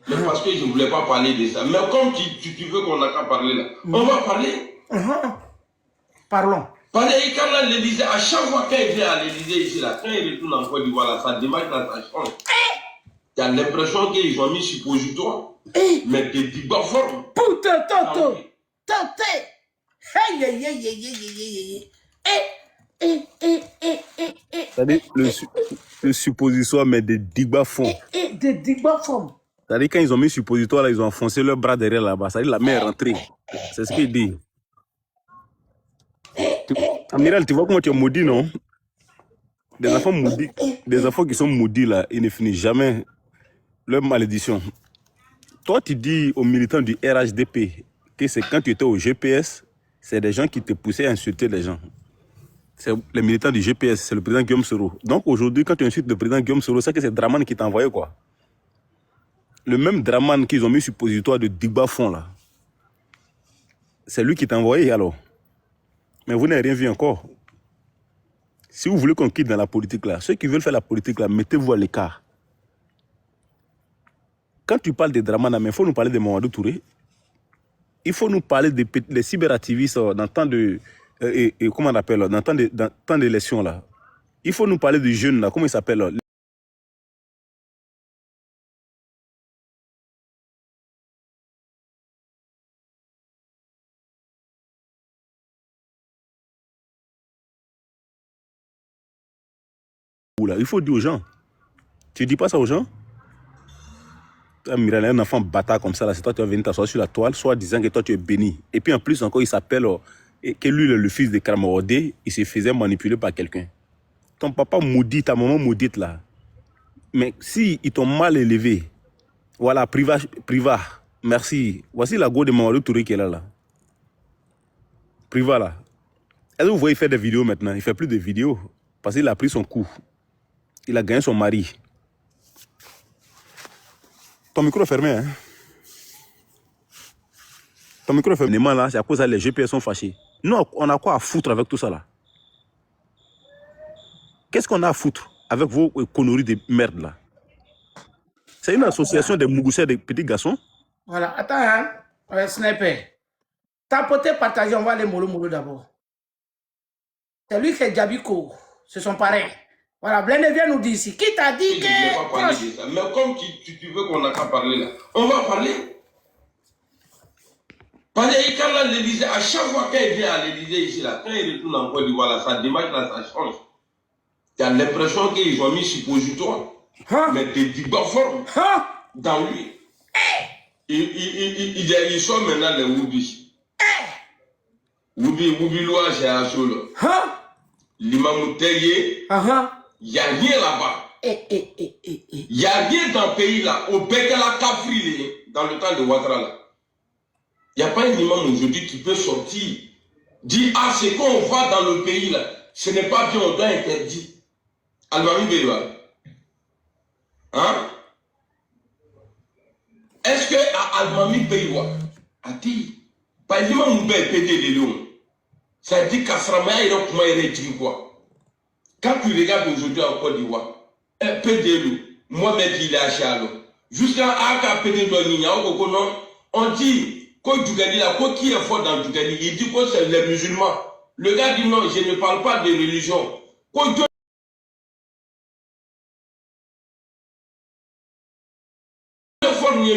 C: Mais parce que je ne voulais pas parler de ça. Mais comme tu veux qu'on n'a qu'à parler là, on va parler.
A: Parlons.
C: Parce que quand l'Élysée, à chaque fois qu'il vient à l'Élysée ici, là, quand il retourne en Côte d'Ivoire, ça démarque dans ta chambre. Tu as l'impression qu'ils ont mis suppositoire. Mais des débats formes.
A: Putain, Toto.
B: C'est-à-dire, le suppositoire, mais des débats fonds.
A: Des débats formes.
B: C'est-à-dire, quand ils ont mis suppositoire, là, ils ont enfoncé leur bras derrière là-bas. C'est-à-dire, la main est rentrée. C'est ce qu'il dit. Amiral, tu vois comment tu es maudit, non? Des enfants maudits, des enfants qui sont maudits là, ils ne finissent jamais leur malédiction. Toi, tu dis aux militants du RHDP que c'est quand tu étais au GPS, c'est des gens qui te poussaient à insulter les gens. C'est les militants du GPS, c'est le président Guillaume Soro. Donc aujourd'hui, quand tu insultes le président Guillaume Soro, c'est que c'est Draman qui t'a envoyé quoi. Le même Draman qu'ils ont mis suppositoire de Digba Fond là. C'est lui qui t'a envoyé alors. Mais vous n'avez rien vu encore. Si vous voulez qu'on quitte dans la politique là, ceux qui veulent faire la politique là, mettez-vous à l'écart. Quand tu parles de Draman, il faut nous parler de Mamadou Touré. Il faut nous parler des cyberactivistes dans le temps de... comment on appelle, dans le temps d'élection là. Il faut nous parler du jeune là, comment il s'appelle là? Il faut dire aux gens. Tu dis pas ça aux gens? Un enfant bâtard comme ça, là, c'est toi qui vas venir t'asseoir sur la toile, soit disant que toi tu es béni. Et puis en plus encore, il s'appelle que lui, le fils de Kramorode, il se faisait manipuler par quelqu'un. Ton papa maudit, ta maman maudite là. Mais si ils t'ont mal élevé, voilà, privat, merci. Voici la go de Mamadou Touré qui est là. Privat là. Est-ce que vous voyez faire des vidéos maintenant? Il fait plus de vidéos parce qu'il a pris son coup. Il a gagné son mari. Ton micro est fermé, hein? Ton micro est fermé. Là, c'est à cause que les GPS sont fâchés. Nous, on a quoi à foutre avec tout ça là? Qu'est-ce qu'on a à foutre avec vos conneries de merde là? C'est une association de Mougoussais, des petits garçons.
A: Voilà, attends, hein? Sniper. Tapoter, partager, on va aller mollo d'abord. C'est lui qui est Djabiko. C'est son parrain. Voilà, Blende vient nous dire ici. Qui t'a dit que...
C: Je ne vais pas parler de ça. Mais comme tu veux qu'on n'a qu'à parler là, on va parler. Parce que quand l'Élysée, à chaque fois qu'il vient à l'Élysée ici, là, quand il retourne en Côte d'Ivoire, là, sa démarche là, ça change. Tu as l'impression qu'ils ont mis suppositoire. Mais des débats forts dans lui. Ils sont maintenant les Woubi. Woubi Loa, c'est un solo. L'imam Terrier, il n'y a rien là-bas. Il n'y a rien dans le pays là. Au Bekala Kafri, dans le temps de Ouattara là. Il n'y a pas un imam aujourd'hui qui peut sortir, dire ah, c'est qu'on va dans le pays là, ce n'est pas bien, on doit interdire. Almami Beyba. Hein? Est-ce que à Almami Beyba, a dit, par l'imam Moubé pété les lions, ça dit qu'Asramaya il a comment il dit quoi? Quand tu regardes aujourd'hui en Côte d'Ivoire, PDLU, Mohamed il est à Chalo, jusqu'à Aka PDLU, on dit, quoi Djougali là, quoi qui est fort dans Djougali, il dit que c'est les musulmans. Le gars dit non, je ne parle pas de religion. Quoi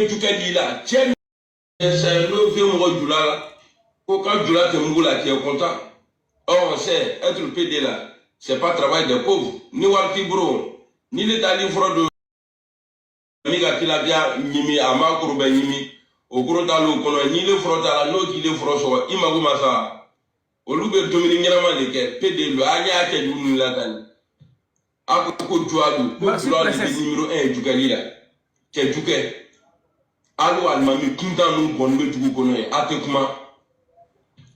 C: Djougali là, tiens, c'est le vieux mot Djoula là. Quand Djoula te moula, tu es content. Or, on sait, être le PD là, c'est pas travail des pauvres. Ni Waltibro, ni l'état livre de Miga Tilabia, Nimi, Ama Kourbe Nimi. Au gros dans l'eau, ni le frotté à la note, il est frotté, il m'a dit ça. Au loup de Dominique Yaman, PD, le Aya qui est venu là-dedans. À côté de Jouadou, pour le numéro 1 du Galila, qui est Douquet. Allo Almami, tout dans nous, bon, nous, tout connaît, à Tekuma.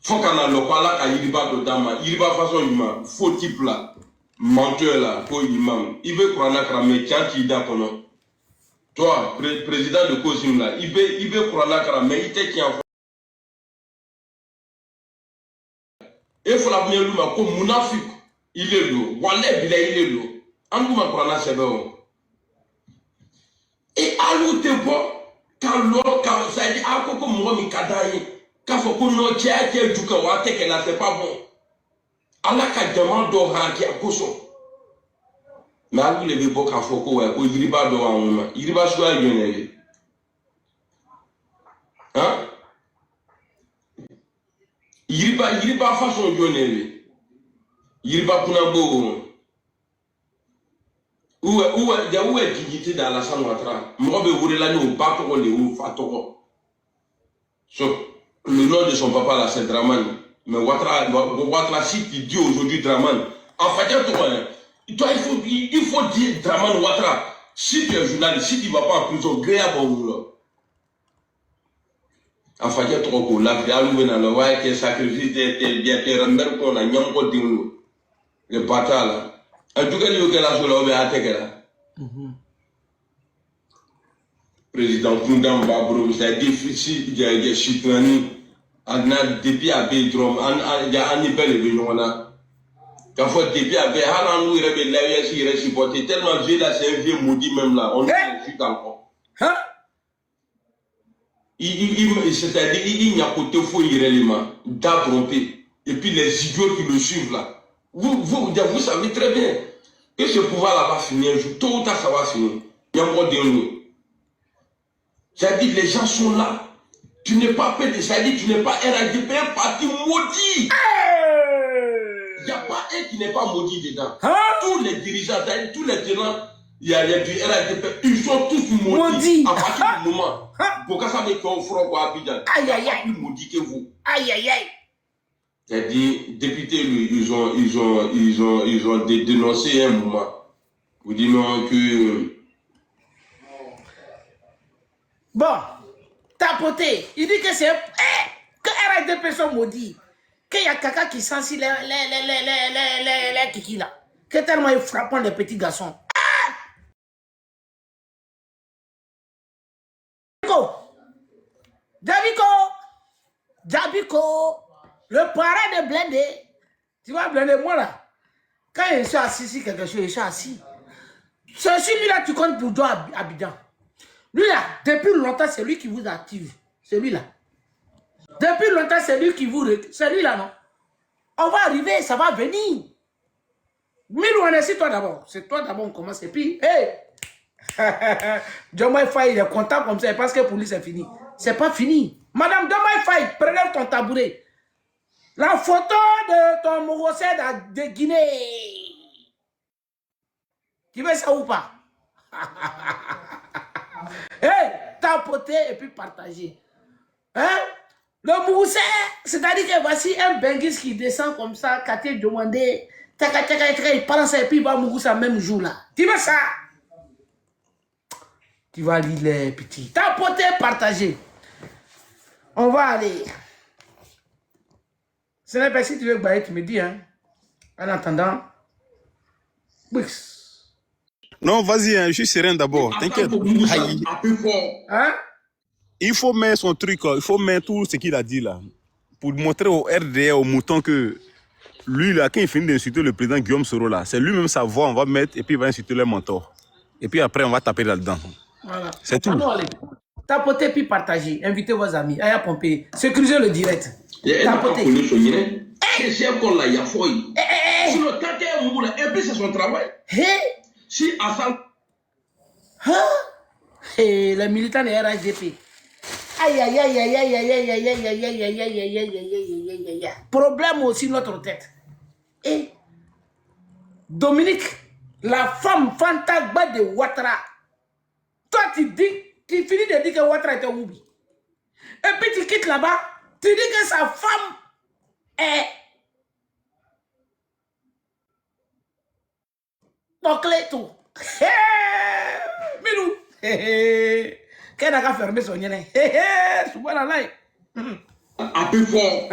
C: Faut qu'on a le pala à Yiriba de Dama, Yiriba façon humaine, faux type là, menteur là, pour imam. Il veut qu'on a cramé, tiens, qui d'accord. Toi, président de Kosim là, il veut croire là, mais il te tient. Il faut la venir lui, comme Mounafik, il est l'eau. Wallet, il est l'eau. En nous, ma croix c'est bon. Et à l'eau, t'es bon, quand ça dit, ah, comme moi, mi kadaye, quand faut qu'on ait tiens, du kawa, t'es que là, c'est pas bon. Allah, quand demande d'oran qui a cousson. Mais à lui, les beaux qu'à Foko, il y va devant moi. Il va soit il hein? Il va façon de il va pour un beau. Où est dignité dans la salle Ouattara? Moi, je voulais l'année au bateau, les ou fatoko. Le nom de son papa là, c'est Draman. Mais Ouattara, si qui dit aujourd'hui Draman, en fait, Toi, il faut dire Draman Ouattara, si tu es journaliste, si tu ne vas pas en prison, gré bon. Enfin, il y a trop de la vie à l'ouverture, qui sacrifice des biens, qui remet qu'on a nyamko dingo. Le bâtard là. En tout cas, il y a la seule là. Président Koundamba, bro, c'est difficile, il y a Chitrani, depuis à Bédrom, il y a Annibal et Bénona. Quand faut depuis à Béhalan, nous, il y a supporté tellement vieux là, c'est un vieux maudit même là, on ne sait pas encore. C'est-à-dire, il n'y a pas de faux irréellement, d'abronter. Et puis les idiots qui le suivent là. Vous savez très bien que ce pouvoir-là va finir un jour. Tôt ou tard, ça va finir. Il y a encore des mots. C'est-à-dire, les gens sont là. Tu n'es pas pédé. C'est-à-dire, tu n'es pas RADP, un parti maudit. Il n'y a pas un qui n'est pas maudit dedans. Tous les dirigeants, tous les tenants, il y a du RADP, ils sont tous maudits. À partir du moment. Pour que ça me fait au front à Abidjan. Aïe, aïe, aïe. Plus maudit que vous. Aïe, aïe, aïe. C'est-à-dire, députés, ils ont dénoncé un moment. Vous dites non que.
A: Bon, tapoté. Il dit que c'est. Que RADP sont maudits. Qu'il y a quelqu'un qui sensit les kiki là. Que tellement ils frappent les petits garçons. Jabiko, le parrain de Blindé. Tu vois, Blindé, moi là, quand je suis assis sur quelque chose, je suis assis. C'est celui-là, tu comptes pour toi, Abidjan. Lui là, depuis longtemps, c'est lui qui vous active. C'est lui là. Depuis longtemps, c'est lui qui vous. C'est lui là, non? On va arriver, ça va venir. Milou, on est c'est toi d'abord. C'est toi d'abord, on commence. Et puis, hey! Diomaye Faye, il est content comme ça parce que pour lui, c'est fini. C'est pas fini. Madame Diomaye Faye, prélève ton tabouret. La photo de ton Morocède de Guinée. Tu veux ça ou pas? Hey, tapoter et puis partager. Hein? Le Moussé, c'est-à-dire que voici un Benguis qui descend comme ça, Katé demandé, il prend ça et puis il va mourir ça même jour là. Tu veux ça? Tu vas lire les petits. Tapoter, partager. On va aller. Ce n'est pas si tu veux bailler, tu me dis, hein. En attendant.
B: Non, vas-y, hein, je suis serein d'abord. T'inquiète.
A: Hein?
B: Il faut mettre son truc, il faut mettre tout ce qu'il a dit là. Pour montrer au RDA, au mouton que lui, là, quand il finit d'insulter le président Guillaume Soro, là, c'est lui-même sa voix, on va mettre et puis il va insulter le mentor. Et puis après, on va taper là-dedans. Voilà. C'est tout.
A: Allez. Tapotez puis partagez. Invitez vos amis. Allez pomper. Sécurisez le direct. Tapotez.
C: C'est encore là, il y a fouille. Si le temps est au bout là, et puis c'est son travail. Si Assal.
A: Les militants de RHDP. Aïe, aïe, aïe, aïe, aïe, aïe, aïe, aïe, aïe, aïe, aïe, aïe, aïe, aïe, aïe, aïe. Problème aussi notre tête. Et Dominique, la femme Fantagba de Ouattara. Toi, tu finis de dire que Ouattara était Oubi. Et puis tu quittes là-bas, tu dis que sa femme est bouclée tout. Milou. Qu'elle n'a qu'à fermer son nez. Subhanallah.
C: Un peu fort.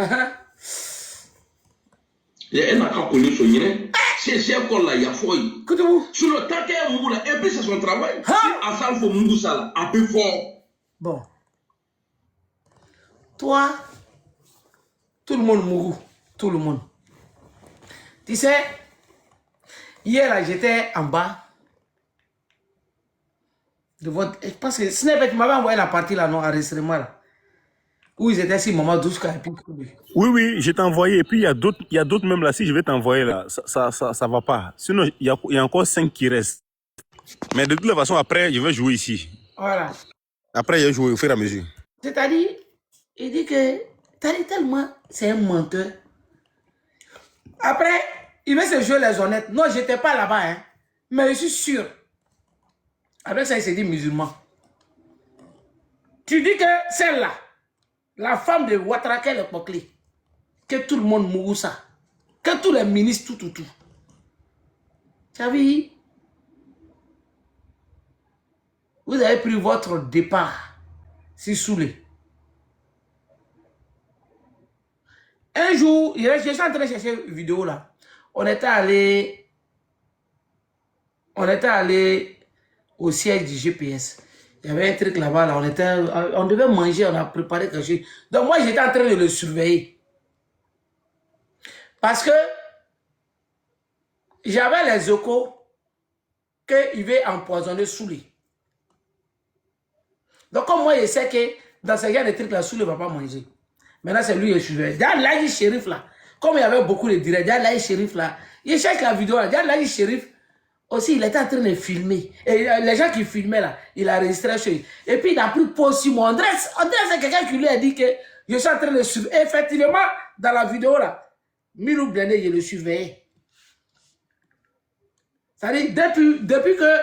C: Elle n'a qu'à coller son nez. C'est encore là, il y a fouille. Sur le temps qu'elle est au bout là, et puis c'est son travail. Si Assal faut Mungu ça, un peu fort.
A: Bon. Toi, tout le monde mourut. Tout le monde. Tu sais, hier là, j'étais en bas. De votre... Parce que Snapchat m'avait envoyé la partie là, non, enregistrement là. Où ils étaient si maman Douska et puis.
B: Oui, oui, je t'ai envoyé. Et puis il y a d'autres même là, si je vais t'envoyer là, ça va pas. Sinon, il y a encore 5 qui restent. Mais de toute façon, après, je vais jouer ici.
A: Voilà.
B: Après, je vais jouer au fur et à mesure.
A: C'est-à-dire, il dit que tellement c'est un menteur. Après, il veut se jouer les honnêtes. Non, je n'étais pas là-bas, hein. Mais je suis sûr. Avec ça, il s'est dit musulman. Tu dis que celle-là, la femme de Ouattara, qu'elle est bouclée, que tout le monde mourut ça, que tous les ministres, tout. Tu as vu? Vous avez pris votre départ. C'est saoulé. Un jour, je suis en train de chercher une vidéo là. On était allé au siège du GPS. Il y avait un truc là-bas, là. On devait manger, on a préparé quelque chose. Donc moi, j'étais en train de le surveiller. Parce que j'avais les échos qu'il veut empoisonner Soulé. Donc comme moi, je sais que dans ce genre de trucs là, Soulé ne va pas manger. Maintenant, c'est lui qui est surveillé. Dans l'âge shérif là, comme il y avait beaucoup de directs, dans l'âge shérif là, il cherche la vidéo là, dans l'âge shérif, aussi, il était en train de filmer. Et les gens qui filmaient là, il a enregistré chez lui. Et puis, il a pris pause sur moi. André, c'est quelqu'un qui lui a dit que je suis en train de suivre. Effectivement, dans la vidéo là, Milou Blendé, je le surveillais. C'est-à-dire, depuis que,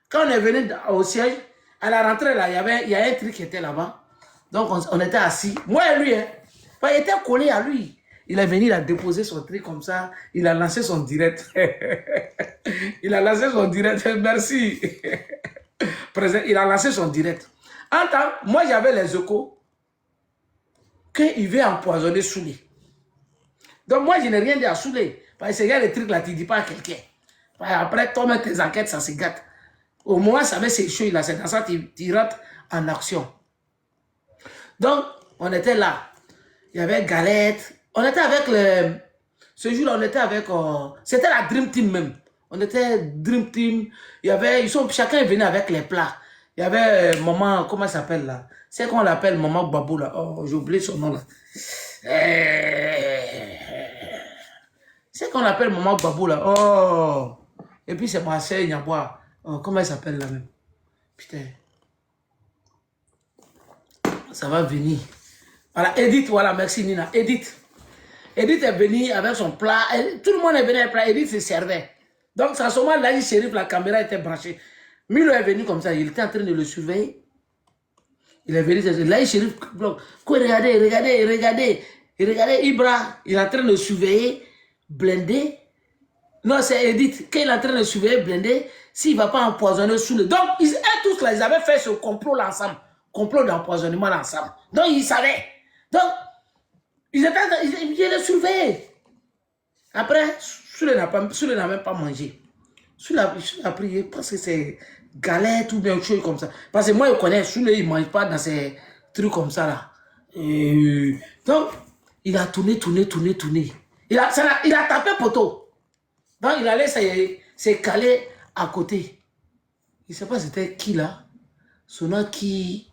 A: quand on est venu au siège, à la rentrée là, il y a un truc qui était là-bas. Donc, on était assis. Moi et lui, hein. Enfin, il était collé à lui. Il est venu, il a déposé son truc comme ça. Il a lancé son direct. Il a lancé son direct. Merci. Il a lancé son direct. En temps, moi, j'avais les échos qu'il veut empoisonner Soulé. Donc, moi, je n'ai rien dit à Soulé. Parce que c'est les trucs là, tu ne dis pas à quelqu'un. Après, toi, tes enquêtes, ça se gâte. Au moins, ça va, c'est chaud, là. C'est dans ça que tu rentres en action. Donc, on était là. Il y avait Galette. On était avec le... Ce jour-là, on était avec... c'était la Dream Team même. On était Dream Team. Il y avait... chacun venait avec les plats. Il y avait maman... Comment elle s'appelle là? C'est qu'on l'appelle maman Babou là. Oh, j'ai oublié son nom là. C'est qu'on l'appelle maman Babou là. Oh. Et puis c'est ma soeur Nyaboua. Oh, comment elle s'appelle là même? Putain. Ça va venir. Voilà, Edith, voilà, merci Nina. Edith. Edith est venue avec son plat. Tout le monde est venu avec le plat. Edith se servait. Donc, ça ce moment-là, le shérif, la caméra était branchée. Milo est venu comme ça. Il était en train de le surveiller. Il est venu. Là, le shérif, regardez. Ibra, il est en train de surveiller Blendé. Non, c'est Edith. Quand il est en train de surveiller Blendé, s'il ne va pas empoisonner Soulé. Donc, ils tous là, ils avaient fait ce complot là ensemble. Complot d'empoisonnement ensemble. Donc, ils savaient. Donc, ils le surveillaient. Après, Soulé n'a même pas mangé. Soulé a prié parce que c'est galette ou bien autre chose comme ça. Parce que moi, je connais, Soulé, il ne mange pas dans ces trucs comme ça là. Donc, il a tourné. Il a tapé poteau. Donc, il allait se caler à côté. Je ne sais pas c'était qui là. Son nom qui...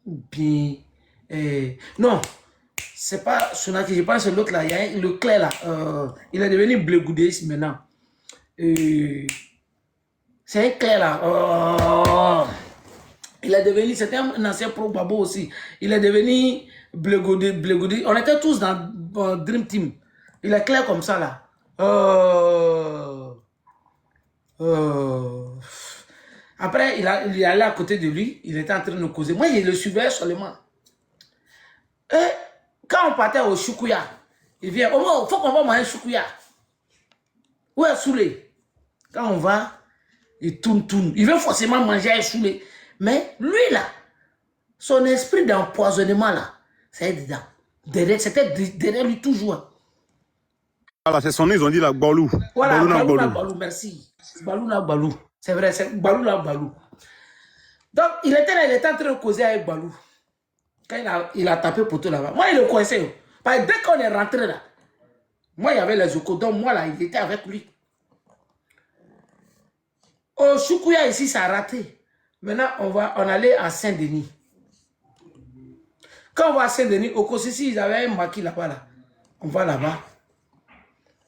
A: Bien... non, c'est pas Sonaki, je pense que l'autre là, il y a le Claire là, il est devenu Blegoudéis maintenant. C'est un Claire là. Il est devenu, c'était un ancien pro Babo aussi. Il est devenu Blegoudéis. On était tous dans Dream Team. Il est clair comme ça là. Après, il est allé à côté de lui, il était en train de nous causer. Moi, je le suivais seulement. Et quand on partait au Choukouya, il vient, oh, il faut qu'on va manger Choukouya. Où est Soulé? Quand on va, il tourne. Il veut forcément manger un Soulé. Mais lui là, son esprit d'empoisonnement là, c'est dedans. C'était derrière lui toujours.
B: Voilà, c'est son nom, ils ont dit la Gbalou.
A: Voilà, Balou, merci. Balou. C'est vrai, c'est Balou. Donc, il était là, il était en train de causer avec Balou. Quand il a tapé poteau là-bas. Moi, il le coincé. Parce que dès qu'on est rentré là, moi, il y avait les ocos. Donc, moi, là, il était avec lui. Au Choukouya, ici, ça a raté. Maintenant, on allait à Saint-Denis. Quand on va à Saint-Denis, au Kossissi, ils avaient un maquis là-bas. Là. On va là-bas.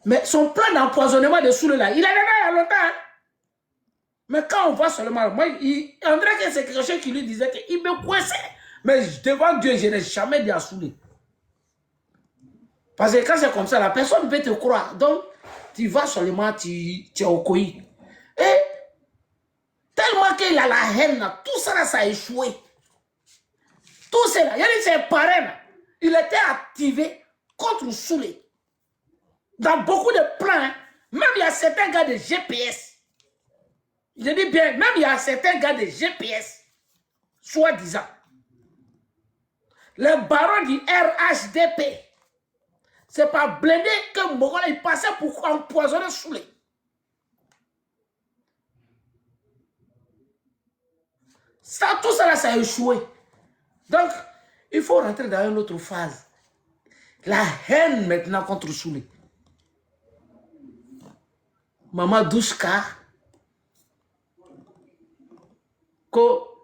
A: Mais son plan d'empoisonnement de Soulé là, il avait là il y a longtemps. Hein? Mais quand on voit seulement, moi, André, c'est quelque chose qui lui disait qu'il me coinçait. Mais devant Dieu, je n'ai jamais dit à Soulé. Parce que quand c'est comme ça, la personne ne peut te croire. Donc, tu vas seulement, tu es au coï. Et tellement qu'il a la haine, là, tout ça, là, ça a échoué. Tout ça, là, il y a ses parrains, là, il était activé contre Soulé. Dans beaucoup de plans, hein, Même il y a certains gars de GPS. Je dis bien, même il y a certains gars de GPS, soi-disant. Les barons du RHDP. C'est pas blindé que Mogola il passait pour empoisonner Soulé. Ça, tout ça là, ça a échoué. Donc, il faut rentrer dans une autre phase. La haine maintenant contre Soulé. Maman Douchka.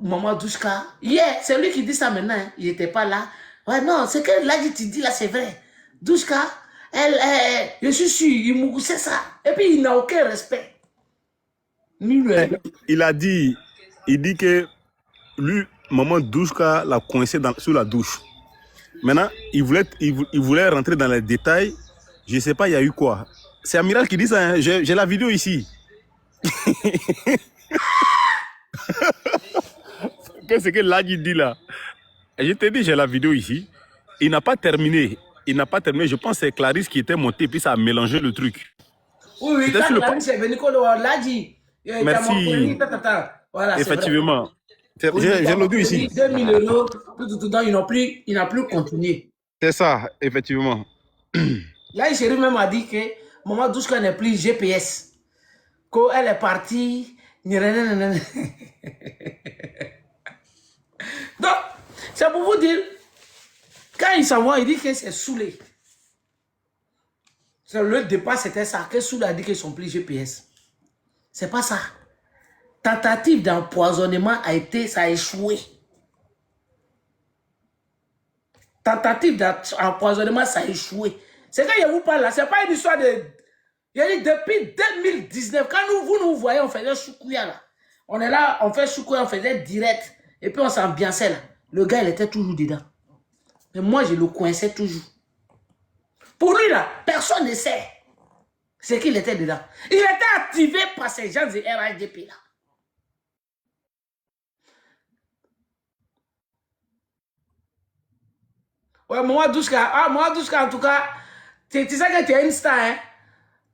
A: Maman Douchka. Yeah, c'est lui qui dit ça maintenant. Hein. Il n'était pas là. Ouais, non, c'est que là, tu dis là, c'est vrai. Douchka, je suis sûr, il c'est ça. Et puis, il n'a aucun respect.
B: Il a dit, il dit que lui, maman Douchka l'a coincé sous la douche. Maintenant, il voulait rentrer dans les détails. Je ne sais pas, il y a eu quoi. C'est Amiral qui dit ça. Hein. J'ai la vidéo ici. Qu'est-ce que Ladji dit là? Et je te dis, j'ai la vidéo ici. Il n'a pas terminé. Il n'a pas terminé. Je pense que c'est Clarisse qui était montée, puis ça a mélangé le truc.
A: Oui, quand Clarisse est venue, Ladji.
B: Merci.
A: Voilà,
B: effectivement. J'ai l'audio ici.
A: 2000 €, il n'a plus continué.
B: C'est ça, effectivement.
A: Là, Chéri même a dit que Maman Douchka n'est plus GPS. Qu'elle est partie. Donc, c'est pour vous dire, quand il s'en va, il dit que c'est Soulé. Le départ, c'était ça. Que Soulé a dit qu'ils sont plus GPS. C'est pas ça. Tentative d'empoisonnement ça a échoué. Tentative d'empoisonnement, ça a échoué. C'est quand je vous parle là, c'est pas une histoire de... Il a dit depuis 2019, quand vous nous voyez, on faisait choukouya là. On est là, on fait choukouya, on faisait direct. Et puis on s'ambiançait là. Le gars, il était toujours dedans. Mais moi, je le coinçais toujours. Pour lui là, personne ne sait ce qu'il était dedans. Il était activé par ces gens de RHDP là. Ouais, moi Douchka, en tout cas, tu sais que tu es une star, hein?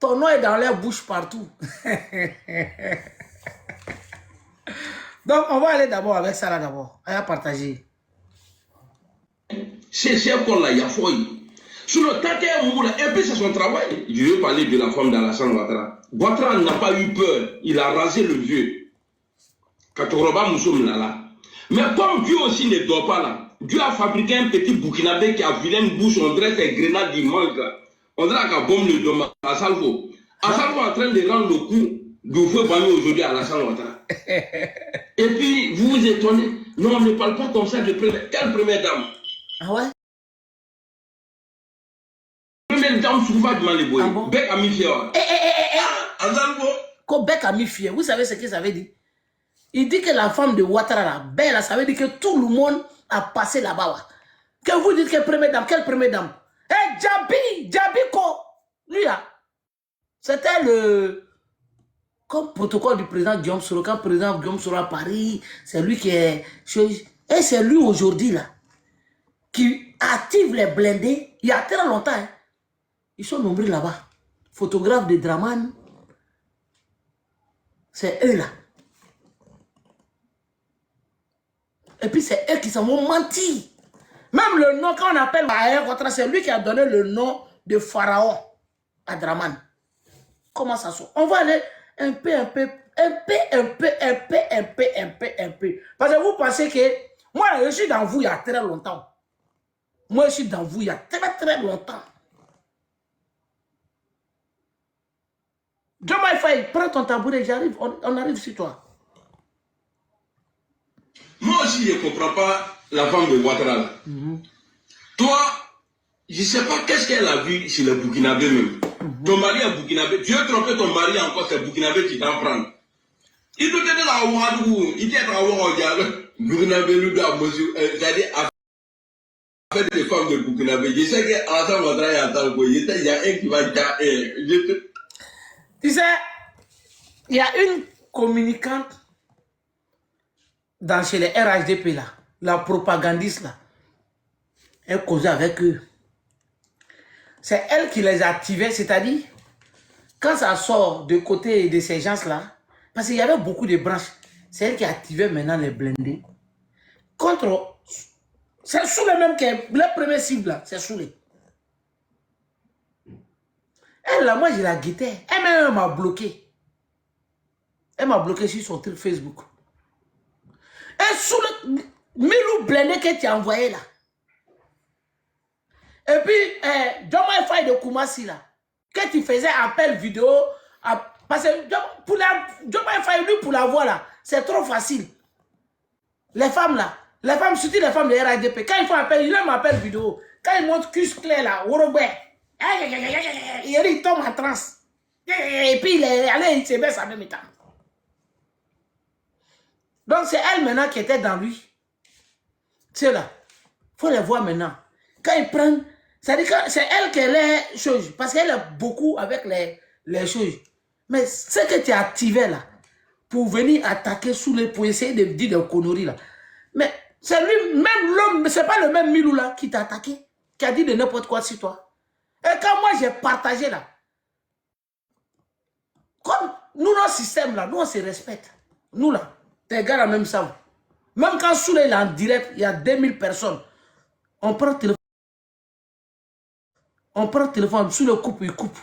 A: Ton nom est dans leur bouche partout. Donc, on va aller d'abord avec ça là d'abord. On va partager.
C: C'est encore là, il y a folie. Sur le Taker Moumoula, et puis c'est son travail. Je veux parler de la femme d'Alassane Ouattara. Ouattara n'a pas eu peur. Il a rasé le vieux. Katoroba Moussoum là. Mais comme Dieu aussi ne dort pas là, Dieu a fabriqué un petit Burkinabé qui a vilaine bouche, on dirait ses grenades immenses là. On dirait qu'à bombe le dôme à Salvo. À Salvo en train de rendre le coup du feu banni aujourd'hui à Alassane Ouattara. Et puis, vous vous étonnez. Non, on ne parle pas comme ça de première. Quelle première dame?
A: Ah ouais?
C: Première dame souvent demande les boys.
A: Ah bon?
C: Bec à mi fier. À Salvo.
A: Quand Bec a mis fier, vous savez ce que ça veut dire? Il dit que la femme de Ouattara, là, belle, ça veut dire que tout le monde a passé là-bas. Que vous dites que première dame, quelle première dame? Eh, Djabi Ko, lui là, c'était le comme protocole du président Guillaume Soro. Quand le président Guillaume Soro à Paris, c'est lui qui est... Et c'est lui aujourd'hui là, qui active les blindés. Il y a très longtemps, hein. Ils sont nombreux là-bas. Photographe de Draman, c'est eux là. Et puis c'est eux qui s'en vont mentir. Même le nom, quand on appelle Ouattara, c'est lui qui a donné le nom de Pharaon à Draman. Comment ça sort? On va aller un peu. Parce que vous pensez que moi, je suis dans vous il y a très longtemps. Moi, je suis dans vous il y a très longtemps. Demain, Faye, prends ton tabouret, j'arrive, on arrive sur toi.
C: Moi aussi, je ne comprends pas la femme de Ouattara. Toi, je ne sais pas qu'est-ce qu'elle a vu chez les Burkinabés même. Ton mari est Burkinabé. Tu veux tromper ton mari encore, c'est Burkinabé qui t'en prend. Il doit être là où il doit être là où Burkinabé lui doit mesure. C'est-à-dire, avec les femmes de Burkinabé. Je sais qu'Alassane Ouattara est en train de il y a un qui va dire.
A: Tu sais, il y a une communicante chez les RHDP là, la propagandiste là, elle causait avec eux. C'est elle qui les activait, c'est-à-dire, Quand ça sort de côté de ces gens-là, parce qu'il y avait beaucoup de branches, c'est elle qui activait maintenant les blindés. Contre, c'est sous les mêmes que les premières cibles là, c'est sous les. Elle là, moi je la guettais. Elle m'a bloqué. Elle m'a bloqué sur son truc Facebook. Et sous le Milou blindé que tu as envoyé là. Et puis, Joma Faye de Koumassi là, que tu faisais appel vidéo, parce que Joma Faye, lui, pour la voix là, c'est trop facile. Les femmes là, surtout les femmes de RADP, quand ils font appel, ils leur appel vidéo. Quand ils montrent cul clair là, Worobé, il tombe en transe. Et puis, il se baisse en même temps. Donc, c'est elle maintenant qui était dans lui. C'est là. Il faut les voir maintenant. Quand ils prennent, c'est elle qui est les choses. Parce qu'elle est beaucoup avec les choses. Mais ce que tu as activé là, pour venir attaquer sous les, pour essayer de dire des conneries là. Mais c'est lui, même l'homme, c'est pas le même Milou là qui t'a attaqué, qui a dit de n'importe quoi sur toi. Et quand moi j'ai partagé là, comme nous, notre système là, nous on se respecte. Nous là, t'es gars là même ça. Même quand sous les en direct, il y a 2000 personnes. On prend le téléphone. On prend le téléphone, sous le coupe, il coupe.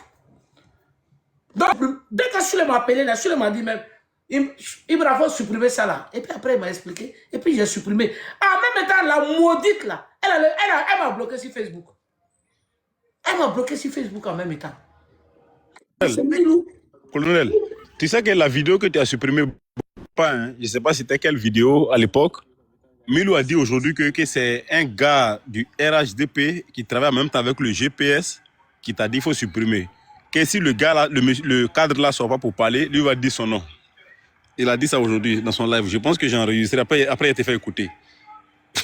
A: Donc, dès que Soule m'a appelé, là, Soule m'a dit même, il m'a fait supprimer ça là. Et puis après, il m'a expliqué. Et puis j'ai supprimé. En même temps, la maudite là, elle m'a bloqué sur Facebook. Elle m'a bloqué sur Facebook en même temps.
B: Colonel, tu sais que la vidéo que tu as supprimée, pas, hein, je ne sais pas c'était quelle vidéo à l'époque. Milou a dit aujourd'hui que c'est un gars du RHDP qui travaille en même temps avec le GPS qui t'a dit qu'il faut supprimer. Que si le gars là, le cadre là ne sort pas pour parler, lui va dire son nom. Il a dit ça aujourd'hui dans son live. Je pense que j'ai enregistré. Après, il a été fait écouter.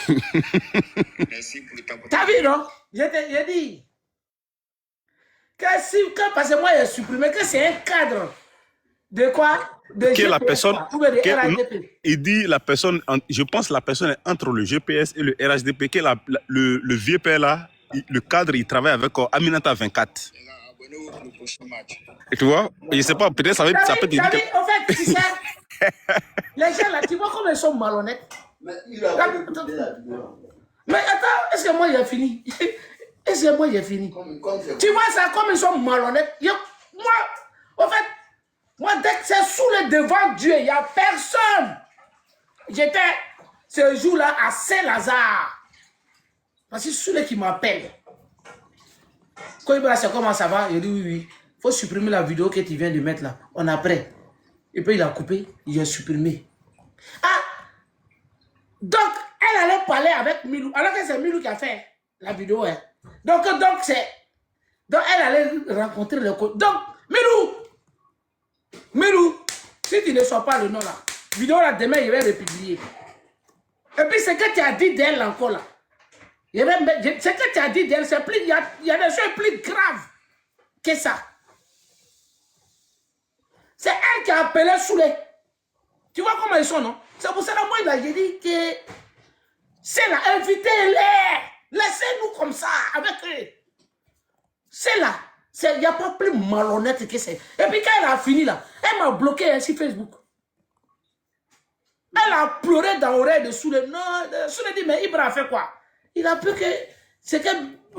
A: Merci pour le temps. T'as vu, non? J'ai dit que parce que moi j'ai supprimé que c'est un cadre de quoi? De
B: que
A: GPS,
B: la personne, il dit la personne, je pense la personne est entre le GPS et le RHDP, que le vieux père là, le cadre, il travaille avec Aminata 24. Et tu vois, je sais pas, peut-être ça peut te dire.
A: En fait, tu sais, les gens là, tu vois comme ils sont malhonnêtes. Mais attends, est-ce que moi j'ai fini? Est-ce que moi j'ai fini? Tu vois ça, comme ils sont malhonnêtes. Moi, en fait, moi, dès que c'est sous le devant Dieu, il n'y a personne. J'étais ce jour-là à Saint-Lazare. Parce que c'est celui qui m'appelle. Quand il me dit comment ça va, il dit oui, oui. Il faut supprimer la vidéo que tu viens de mettre là. On a prêt. Et puis il a coupé, il a supprimé. Ah! Donc, elle allait parler avec Milou. Alors que c'est Milou qui a fait la vidéo. Hein. Donc elle allait rencontrer le coach. Donc, Milou, si tu ne sors pas le nom là, vidéo là, demain, il va republier. Et puis, ce que tu as dit d'elle encore là, ce que tu as dit d'elle, c'est plus, il y a des choses plus graves que ça. C'est elle qui a appelé Soulé. Tu vois comment ils sont, non? C'est pour ça que moi, j'ai dit que c'est là, invitez-les. Laissez-nous comme ça, avec eux. C'est là. Il n'y a pas plus malhonnête que c'est. Et puis quand elle a fini là, elle m'a bloqué sur Facebook. Elle a pleuré dans l'oreille de Soulé. Non, Soulé dit, mais Ibra a fait quoi? Il a pu que ce que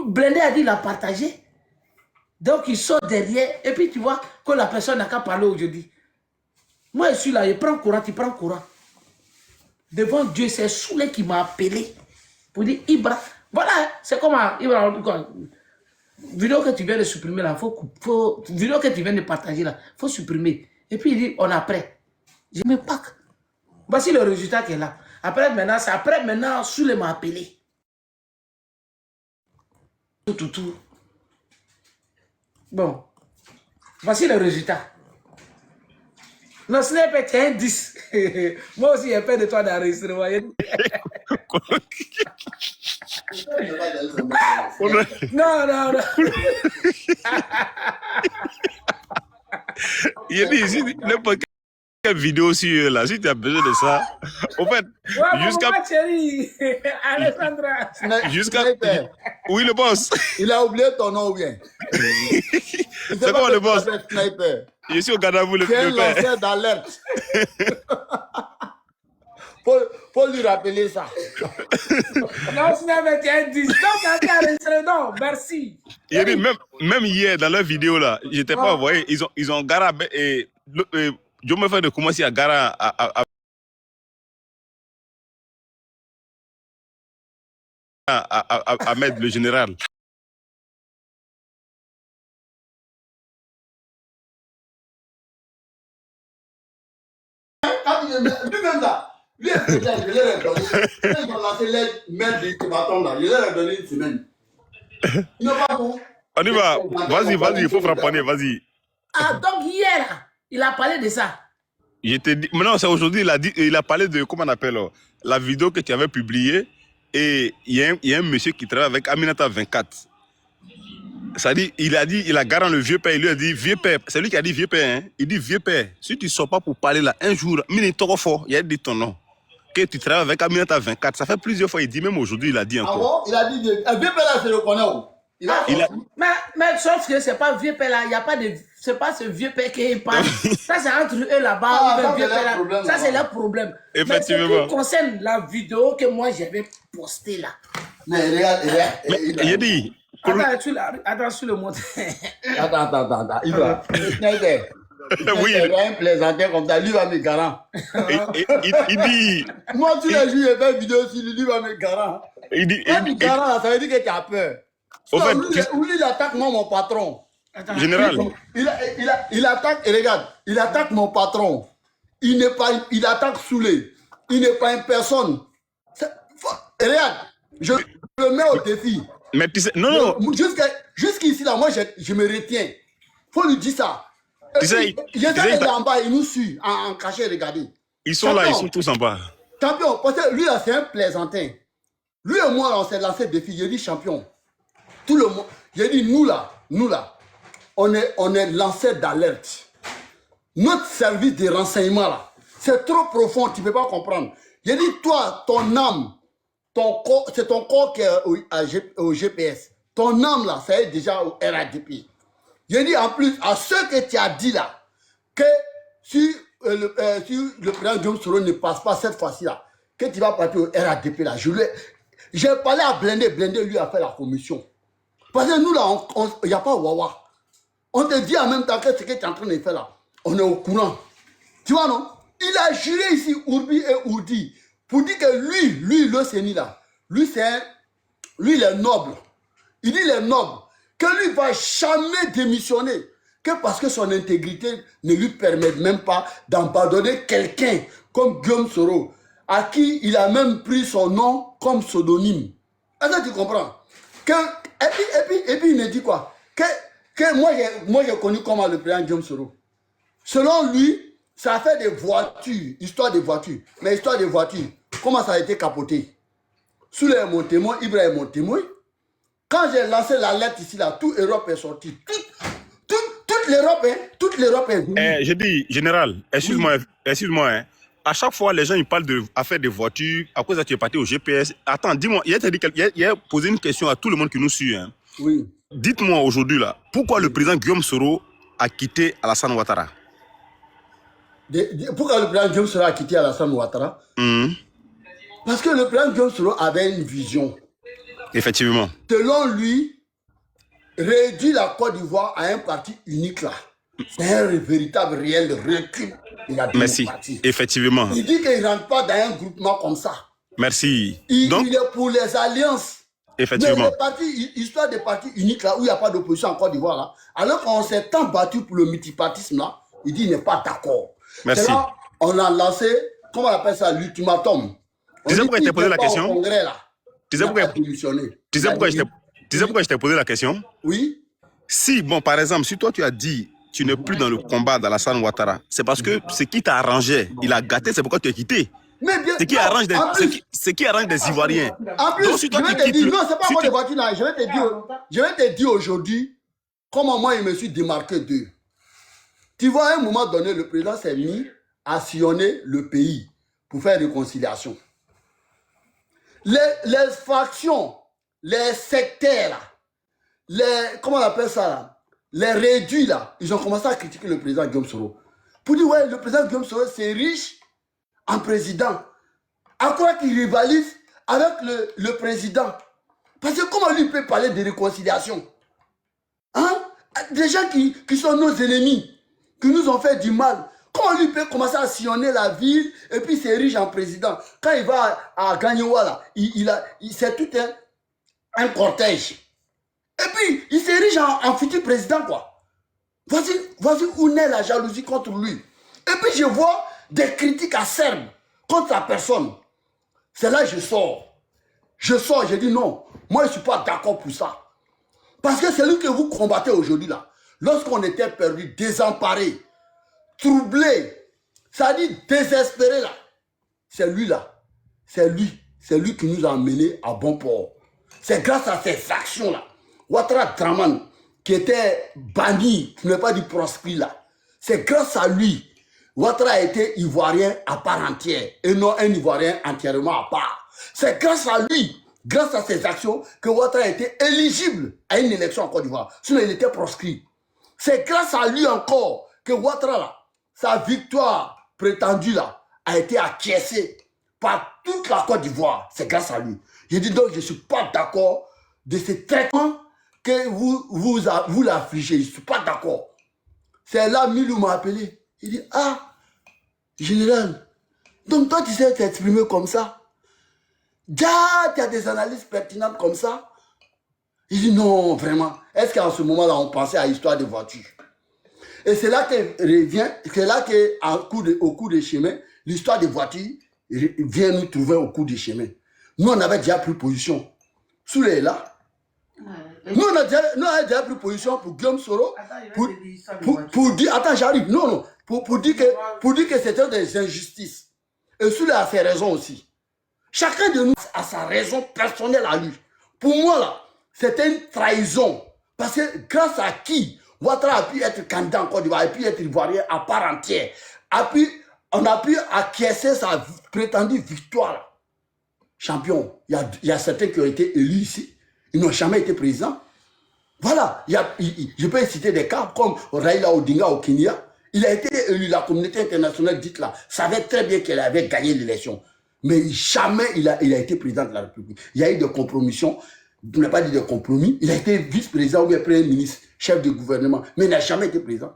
A: Blindé a dit, il a partagé. Donc il sort derrière. Et puis tu vois que la personne n'a qu'à parler aujourd'hui. Moi je suis là, je prends courant, tu prends courant. Devant Dieu, c'est Soulé qui m'a appelé. Pour dire Ibra. Voilà, c'est comme Ibra. Vidéo que tu viens de supprimer là, vidéo que tu viens de partager là, il faut supprimer. Et puis il dit, on a prêt. Je me pack. Voici le résultat qui est là. Après maintenant, Soulé m'a appelé. Tout. Bon. Voici le résultat. Non, ce n'est pas un 10. Moi aussi, j'ai peur de toi d'enregistrer. Non.
B: Il dit ici, n'importe Quelle vidéo sur là, si tu as besoin de ça. En fait,
A: Ouais,
B: jusqu'à.
A: maman chérie. Alessandra.
B: Jusqu'à.
D: Sniper,
B: Oui, le boss.
D: il a oublié ton nom ou bien?
B: C'est comment le boss?
D: Sniper.
B: Je suis au Ghana, vous le
D: C'est un
B: père.
D: lanceur d'alerte. Faut lui rappeler ça.
A: Non, ce n'est pas 10. Donc, non, merci.
B: Il dit, même hier, dans leur vidéo là, j'étais pas envoyé, ils ont Gara et je me fais de commencer à Gara à mettre le général.
D: Lui-même là, lui est président, je l'ai redonné. Quand ils ont lancé les mails du bâton là, je l'ai redonné une semaine. Il n'est pas bon.
B: On y va. Vas-y, il faut frapponner, vas-y.
A: Ah, donc hier, là, il a parlé de ça.
B: Je te dis, maintenant c'est aujourd'hui, il a parlé de, comment on appelle, la vidéo que tu avais publiée. Et il y a un monsieur qui travaille avec Aminata 24. Ça dit, il a garant le vieux père, il lui a dit, vieux père, c'est lui qui a dit vieux père, hein? Il dit, vieux père, si tu ne sors pas pour parler là, un jour, il a dit ton nom, que tu travailles avec Aminata 24, ça fait plusieurs fois, il dit, même aujourd'hui, il a dit encore.
D: Ah bon? Il a dit, vieux père là, je le connais où?
A: Mais sauf que c'est pas vieux père là, il n'y a pas de. C'est pas ce vieux père qui parle. Ça, c'est entre eux là-bas.
D: Ah,
A: vieux père là. Ça, c'est leur problème.
B: Effectivement.
A: Mais ce qui concerne la vidéo que moi j'avais postée là.
D: Mais regarde.
B: Il a dit.
A: Attends, sur le montre.
D: Attends. Il va. Sniper.
B: Oui.
D: Il va me plaisanter comme ça. Lui va me garant.
B: Il dit.
D: Moi, tous les jours, il fait une vidéo sur lui, va me garant.
B: Il dit.
D: Garant, ça veut dire que tu as peur.
B: Au fait,
D: lui, il attaque moi, mon patron.
A: Attends.
B: général.
D: Il attaque, et regarde, il attaque mon patron. Il attaque Soulé. Il n'est pas une personne. Et regarde, je le mets au défi.
B: Mais tu sais, non.
D: Jusqu'ici, là, moi, je me retiens. Faut lui dire ça.
B: Tu sais,
D: il est en bas, il nous suit, en cachet, regardez.
B: Ils sont là, ils sont tous en bas.
D: Champion, parce que lui, là, c'est un plaisantin. Lui et moi, là, on s'est lancé le défi. J'ai dit champion. Tout le monde. J'ai dit, nous là, on est lancé d'alerte. Notre service de renseignement là, c'est trop profond, tu ne peux pas comprendre. J'ai dit, toi, ton âme, ton corps, c'est ton corps qui est au GPS. Ton âme là, ça est déjà au RADP. J'ai dit en plus, à ce que tu as dit là, que si le président Guillaume Soro ne passe pas cette fois-ci là, que tu vas partir au RADP là, j'ai parlé à Blindé lui a fait la commission. Parce que nous là, il n'y a pas Wawa. On te dit en même temps que ce que tu es en train de faire là, on est au courant. Tu vois non? Il a juré ici, Urbi et Ourdi, pour dire que lui, le Séni là, lui il est noble. Il dit il est noble, que lui ne va jamais démissionner, que parce que son intégrité ne lui permet même pas d'abandonner quelqu'un comme Guillaume Soro, à qui il a même pris son nom comme pseudonyme. Est-ce que tu comprends? Et puis il me dit quoi? Que moi j'ai connu comment le président Guillaume Soro. Selon lui, ça a fait des voitures, histoire de voitures. Mais histoire de voitures, comment ça a été capoté? Souley est mon témoin, Ibrahim est mon témoin. Quand j'ai lancé la lettre ici, là, toute l'Europe est sortie. Toute l'Europe est venue.
B: Je dis, général, excuse-moi, hein. À chaque fois, les gens ils parlent d'affaires de voitures, à cause de tu es parti au GPS. Attends, dis-moi, il a posé une question à tout le monde qui nous suit. Hein.
D: Oui.
B: Dites-moi aujourd'hui, là, pourquoi le président Guillaume Soro a quitté Alassane Ouattara?
D: Pourquoi le président Guillaume Soro a quitté Alassane Ouattara? Parce que le président Guillaume Soro avait une vision.
B: Effectivement.
D: Selon lui, réduire la Côte d'Ivoire à un parti unique là, c'est un véritable réel recul.
B: Merci. Effectivement.
D: Il dit qu'il ne rentre pas dans un groupement comme ça.
B: Merci.
D: Il est pour les alliances.
B: Effectivement.
D: Mais les partis, histoire des partis uniques là, où il n'y a pas d'opposition en Côte d'Ivoire là, alors qu'on s'est tant battu pour le multipartisme là, il dit qu'il n'est pas d'accord.
B: Merci.
D: Là, on a lancé, comment on appelle ça, l'ultimatum.
B: Tu sais pourquoi je t'ai posé la question?
D: Congrès, là.
B: Tu sais pourquoi je t'ai posé la question?
D: Oui.
B: Si, bon, par exemple, si toi tu as dit tu n'es plus dans le combat d'Alassane Ouattara, c'est parce que ce qui t'arrangeait, il a gâté, c'est pourquoi tu es quitté.
D: Mais bien,
B: ce qui arrange des Ivoiriens.
D: En plus,
B: donc, si toi,
D: je vais te dire, non, c'est pas
B: si
D: moi les voitures là, je vais te dire aujourd'hui comment moi je me suis démarqué d'eux. Tu vois, à un moment donné, le président s'est mis à sillonner le pays pour faire réconciliation. Les factions, les sectaires, comment on appelle ça là, les réduits là, ils ont commencé à critiquer le président Guillaume Soro. Pour dire, ouais, le président Guillaume Soro, c'est riche en président. À quoi qu'il rivalise avec le président? Parce que comment lui peut parler de réconciliation? Hein? Des gens qui sont nos ennemis, qui nous ont fait du mal. Comment lui peut commencer à sillonner la ville et puis c'est riche en président? Quand il va à Gagnoua, c'est tout un cortège. Et puis, il s'érige en futur président, quoi. Voici où naît la jalousie contre lui. Et puis, je vois des critiques acerbes contre sa personne. C'est là que je sors. Je dis non, moi, je ne suis pas d'accord pour ça. Parce que c'est lui que vous combattez aujourd'hui, là. Lorsqu'on était perdu, désemparé, troublé, ça dit désespéré, là. C'est lui, là. C'est lui qui nous a menés à bon port. C'est grâce à ces actions-là. Ouattara Draman, qui était banni, qui n'est pas dit proscrit là, c'est grâce à lui. Ouattara a été ivoirien à part entière et non un ivoirien entièrement à part. C'est grâce à lui, grâce à ses actions, que Ouattara a été éligible à une élection en Côte d'Ivoire. Sinon, il était proscrit. C'est grâce à lui encore que Ouattara, là, sa victoire prétendue là, a été acquiescée par toute la Côte d'Ivoire. C'est grâce à lui. Je dis donc, je ne suis pas d'accord de ce traitement que vous l'affligez. Je ne suis pas d'accord. C'est là Milou m'a appelé. Il dit, ah, général, donc toi tu sais t'exprimer comme ça. Déjà, tu as des analyses pertinentes comme ça. Il dit, non, vraiment. Est-ce qu'en ce moment-là, on pensait à l'histoire des voitures? Et c'est là que revient, c'est là qu'au cours des chemins, l'histoire des voitures vient nous trouver au cours des chemins. Nous, on avait déjà pris position. Sous les là. Nous, on a déjà pris position pour Guillaume Soro. Pour dire, attends, j'arrive. Non, pour dire que c'était des injustices. Et Souley a ses raisons aussi. Chacun de nous a sa raison personnelle à lui. Pour moi, là, c'était une trahison. Parce que grâce à qui Ouattara a pu être candidat en Côte d'Ivoire, a pu être ivoirien à part entière. On a pu acquiescer sa prétendue victoire. Champion, il y a certains qui ont été élus ici. Ils n'ont jamais été présidents. Voilà, je peux citer des cas comme Raila Odinga au Kenya. Il a été élu, la communauté internationale dite là, savait très bien qu'elle avait gagné l'élection. Mais jamais il a été président de la République. Il y a eu des compromissions, je n'ai pas dit de compromis. Il a été vice-président ou bien premier ministre, chef de gouvernement, mais il n'a jamais été président.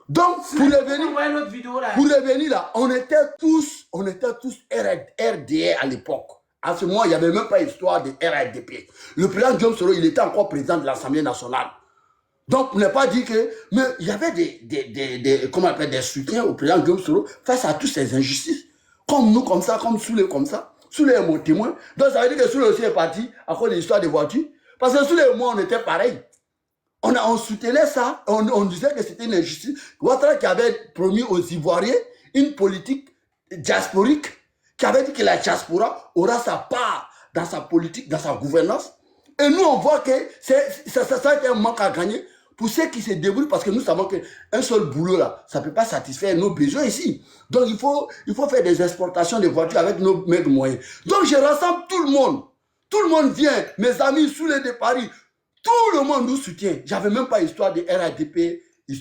D: Donc, pour revenir là, on était tous RDR à l'époque. À ce moment, il n'y avait même pas histoire de RADP. Le président Guillaume Soro, il était encore président de l'Assemblée nationale. Donc, on n'a pas dit que... Mais il y avait des soutiens au président Guillaume Soro face à toutes ces injustices. Comme nous, comme ça, comme Souley, comme ça. Souley est mon témoin. Donc, ça veut dire que Souley aussi est parti à cause de l'histoire des voitures. Parce que Souley et moi, on était pareils. On soutenait ça, on disait que c'était une injustice. Ouattara qui avait promis aux Ivoiriens une politique diasporique, qui avait dit que la diaspora aura sa part dans sa politique, dans sa gouvernance. Et nous, on voit que ça a été un manque à gagner pour ceux qui se débrouillent, parce que nous savons qu'un seul boulot, là, ça ne peut pas satisfaire nos besoins ici. Donc, il faut faire des exportations de voitures avec nos maigres moyens. Donc, je rassemble tout le monde. Tout le monde vient, mes amis, Souley de Paris. Tout le monde nous soutient. J'avais même pas histoire de RADP, il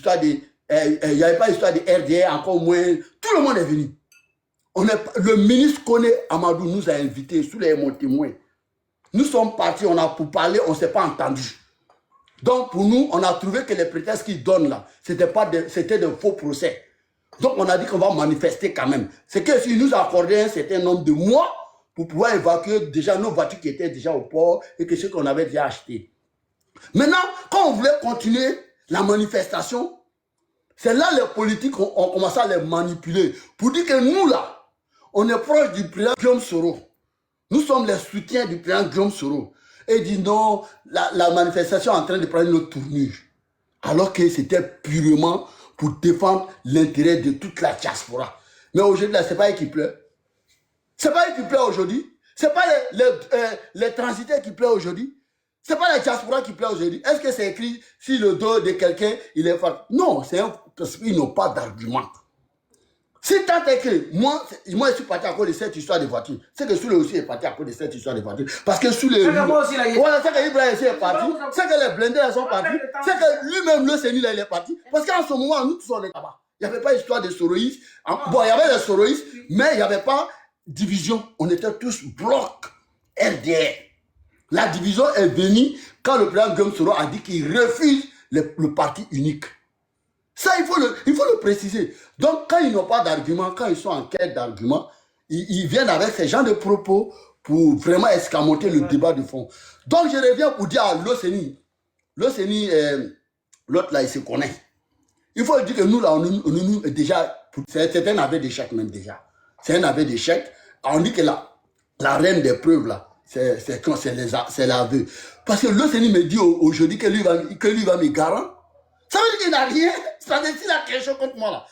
D: n'y avait pas histoire de RDR, encore moins. Tout le monde est venu. Le ministre Koné Amadou nous a invités, Souley est mon témoin. Nous sommes partis, on a pour parler, on ne s'est pas entendu. Donc pour nous, on a trouvé que les prétextes qu'ils donnent là, c'était de faux procès. Donc on a dit qu'on va manifester quand même. C'est que s'ils nous accordaient un certain nombre de mois pour pouvoir évacuer déjà nos voitures qui étaient déjà au port et que ceux qu'on avait déjà achetés. Maintenant, quand on voulait continuer la manifestation, c'est là les politiques ont commencé à les manipuler pour dire que nous là, on est proche du président Guillaume Soro. Nous sommes les soutiens du président Guillaume Soro. Et dit non, la manifestation est en train de prendre une autre tournure. Alors que c'était purement pour défendre l'intérêt de toute la diaspora. Mais aujourd'hui, ce n'est pas eux qui pleurent. Ce n'est pas eux qui pleurent aujourd'hui. Ce n'est pas les transitaires qui pleurent aujourd'hui. Ce n'est pas la diaspora qui pleure aujourd'hui. Est-ce que c'est écrit si le dos de quelqu'un, il est fort? Non, c'est parce qu'ils n'ont pas d'argument. Si tant est que moi, je suis parti à cause de cette histoire de voiture, c'est que Souley aussi est parti à cause de cette histoire de voiture. Parce que Souley. Voilà, c'est que Ibrahim aussi est parti, c'est que les blindés sont partis, c'est que lui-même, le Sénil, il est parti. Parce qu'en ce moment, nous tous on est là-bas. Il n'y avait pas d'histoire de soroïstes. Bon, il y avait des soroïstes, mais il n'y avait pas division. On était tous blocs RDR. La division est venue quand le président Guillaume Soro a dit qu'il refuse le parti unique. Ça, il faut le préciser. Donc, quand ils n'ont pas d'argument, quand ils sont en quête d'argument, ils viennent avec ces genres de propos pour vraiment escamoter le débat de fond. Donc, je reviens pour dire à l'OCNI, l'autre là, il se connaît. Il faut dire que nous, là, on déjà, c'est un aveu d'échec même déjà. C'est un aveu d'échec. On dit que la reine des preuves, là, c'est l'aveu. Parce que l'OCNI me dit aujourd'hui que lui va me garant. Ça veut dire qu'il n'a rien. Ça veut dire qu'il a quelque chose contre moi là.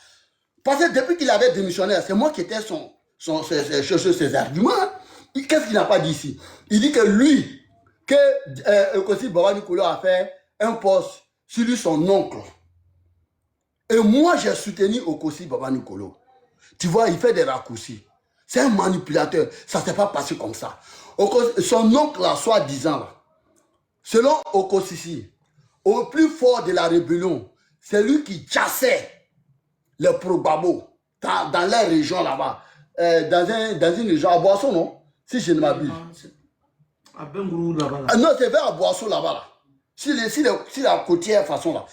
D: Parce que depuis qu'il avait démissionné, c'est moi qui étais ses arguments. Qu'est-ce qu'il n'a pas dit ici? Il dit que lui, que Okosi Baba Nikolo a fait un poste sur lui, son oncle. Et moi, j'ai soutenu Okosi Baba Nikolo. Tu vois, il fait des raccourcis. C'est un manipulateur. Ça ne s'est pas passé comme ça. Son oncle, là, soi-disant, là, selon Okosisi, au plus fort de la rébellion, c'est lui qui chassait les pro-babo dans la région là-bas. Dans une région à Boisson, non? Si je ne m'abuse.
A: À Bengourou là-bas.
D: Non, c'est vers à Boisson là-bas. Là. Si la côtière façon là.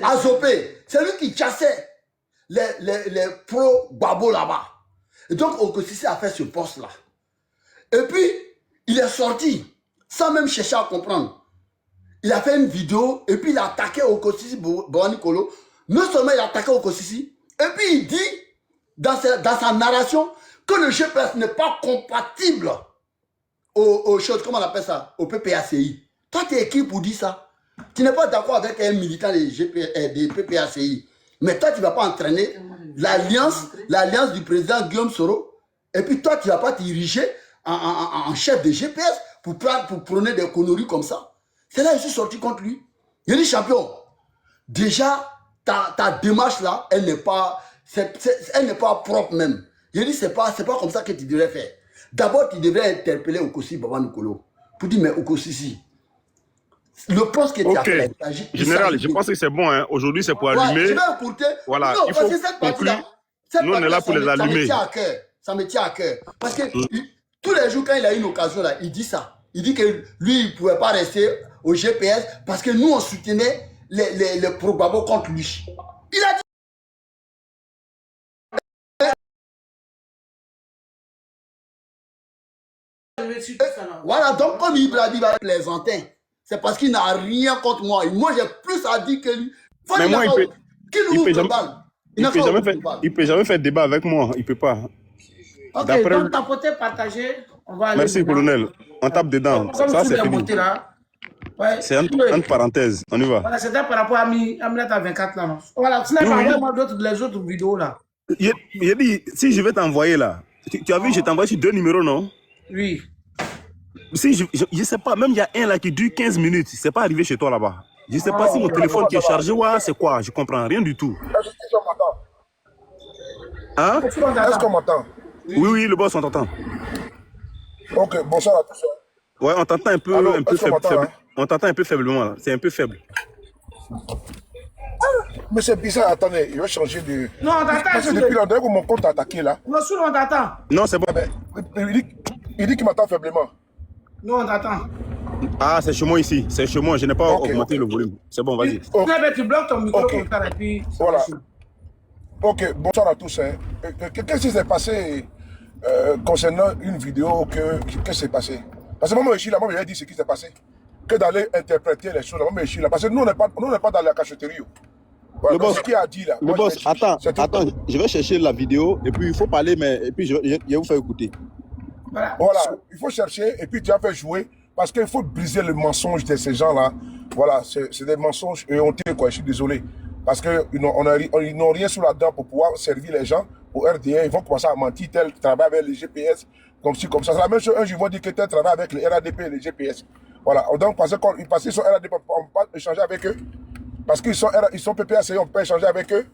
D: À Zopé. C'est lui qui chassait les pro-babo là-bas. Et donc, Okosisi a fait ce poste-là. Et puis, il est sorti sans même chercher à comprendre. Il a fait une vidéo et puis il a attaqué Okosisi Baba Nikolo. Non seulement il a attaqué Okosisi, et puis il dit dans sa narration que le GPS n'est pas compatible aux choses, comment on appelle ça, au PPACI. Toi, tu es qui pour dire ça? Tu n'es pas d'accord avec un militant des PPACI. Mais toi, tu ne vas pas entraîner l'alliance du président Guillaume Soro. Et puis toi, tu ne vas pas t'ériger en chef de GPS pour prôner des conneries comme ça. C'est là que je suis sorti contre lui. Il dit, champion, déjà, ta démarche là, elle n'est pas propre même. Je dis, c'est pas comme ça que tu devrais faire. D'abord, tu devrais interpeller Okosi Baba Nikolo. Pour dire, mais Okosisi, le poste que tu as fait,
B: Général, je pense que c'est bon. Hein. Aujourd'hui, c'est pour allumer.
D: Je vais écouter.
B: Voilà,
D: non,
B: il
D: parce
B: faut
D: que cette
B: conclure.
D: partie-là,
B: Nous, on est là pour les allumer.
D: Ça me tient à cœur. Parce que tous les jours, quand il a une occasion, là, il dit ça. Il dit que lui, il ne pouvait pas rester au GPS parce que nous, on soutenait les pro-babo contre lui. Il a dit. Voilà, donc comme Ibrahim va plaisanter, c'est parce qu'il n'a rien contre moi. Et moi, j'ai plus à dire que lui.
B: Mais moi, il peut jamais faire débat avec moi. Il peut pas.
A: Ok, donc tapoter, partager, on va aller.
B: Merci, colonel. On tape dedans. Ça, c'est fini. Ouais. C'est entre parenthèses. On y va.
A: Voilà, c'était par rapport à Aminata 24 là. Non? Voilà, tu n'as pas envoyé les autres vidéos là.
B: Il dit, si je vais t'envoyer là, tu as vu, je t'ai envoyé sur 2 numéros, non?
A: Oui.
B: Si je sais pas, même il y a un là qui dure 15 minutes. C'est pas arrivé chez toi là-bas. Je sais pas si mon téléphone qui est chargé, ouais, c'est quoi? Je comprends rien du tout. Hein?
E: Est-ce qu'on m'entend?
B: Oui, le boss, on t'entend.
E: Ok, bonsoir à tous.
B: Ouais, on t'entend un peu,
E: Alors,
B: faible.
E: Hein?
B: On t'entend un peu faiblement là. C'est un peu faible.
E: Mais c'est bizarre, attendez, il va changer de.
A: Non, on t'attend.
E: Parce que depuis l'endroit où mon compte a attaqué là.
A: Non, sous on t'attend.
B: Non, c'est bon.
E: Il dit qu'il m'entend faiblement.
A: Non, on t'attend.
B: Ah, c'est chez moi ici. C'est chez moi. Je n'ai pas augmenté le volume. C'est bon, vas-y.
A: Tu bloques ton micro comme ça et puis.
E: Voilà. Ok, bonsoir à tous. Hein. Qu'est-ce qui s'est passé concernant une vidéo? Qu'est-ce qui s'est passé? Parce que moi, je suis là, moi, je vais dire ce qui s'est passé. Que d'aller interpréter les choses. Moi, je suis là. Parce que nous, on n'est pas dans la cacheterie. Voilà,
B: le boss,
E: ce qu'il a dit là.
B: Le boss, attends, je vais chercher la vidéo et puis il faut parler, mais et puis je vais vous faire écouter.
E: Voilà, il faut chercher et puis tu vas faire jouer parce qu'il faut briser le mensonge de ces gens-là. Voilà, c'est des mensonges hontés, quoi. Je suis désolé. Parce qu'ils n'ont rien sous la dent pour pouvoir servir les gens au RDA. Ils vont commencer à mentir, tel travail avec les GPS, comme ci, comme ça. C'est la même chose. Un jour, ils vont dire que tel travail avec les RADP et les GPS. Voilà, donc parce qu'ils sont RADP, on ne peut pas échanger avec eux. Parce qu'ils sont PPACI, on peut échanger avec eux.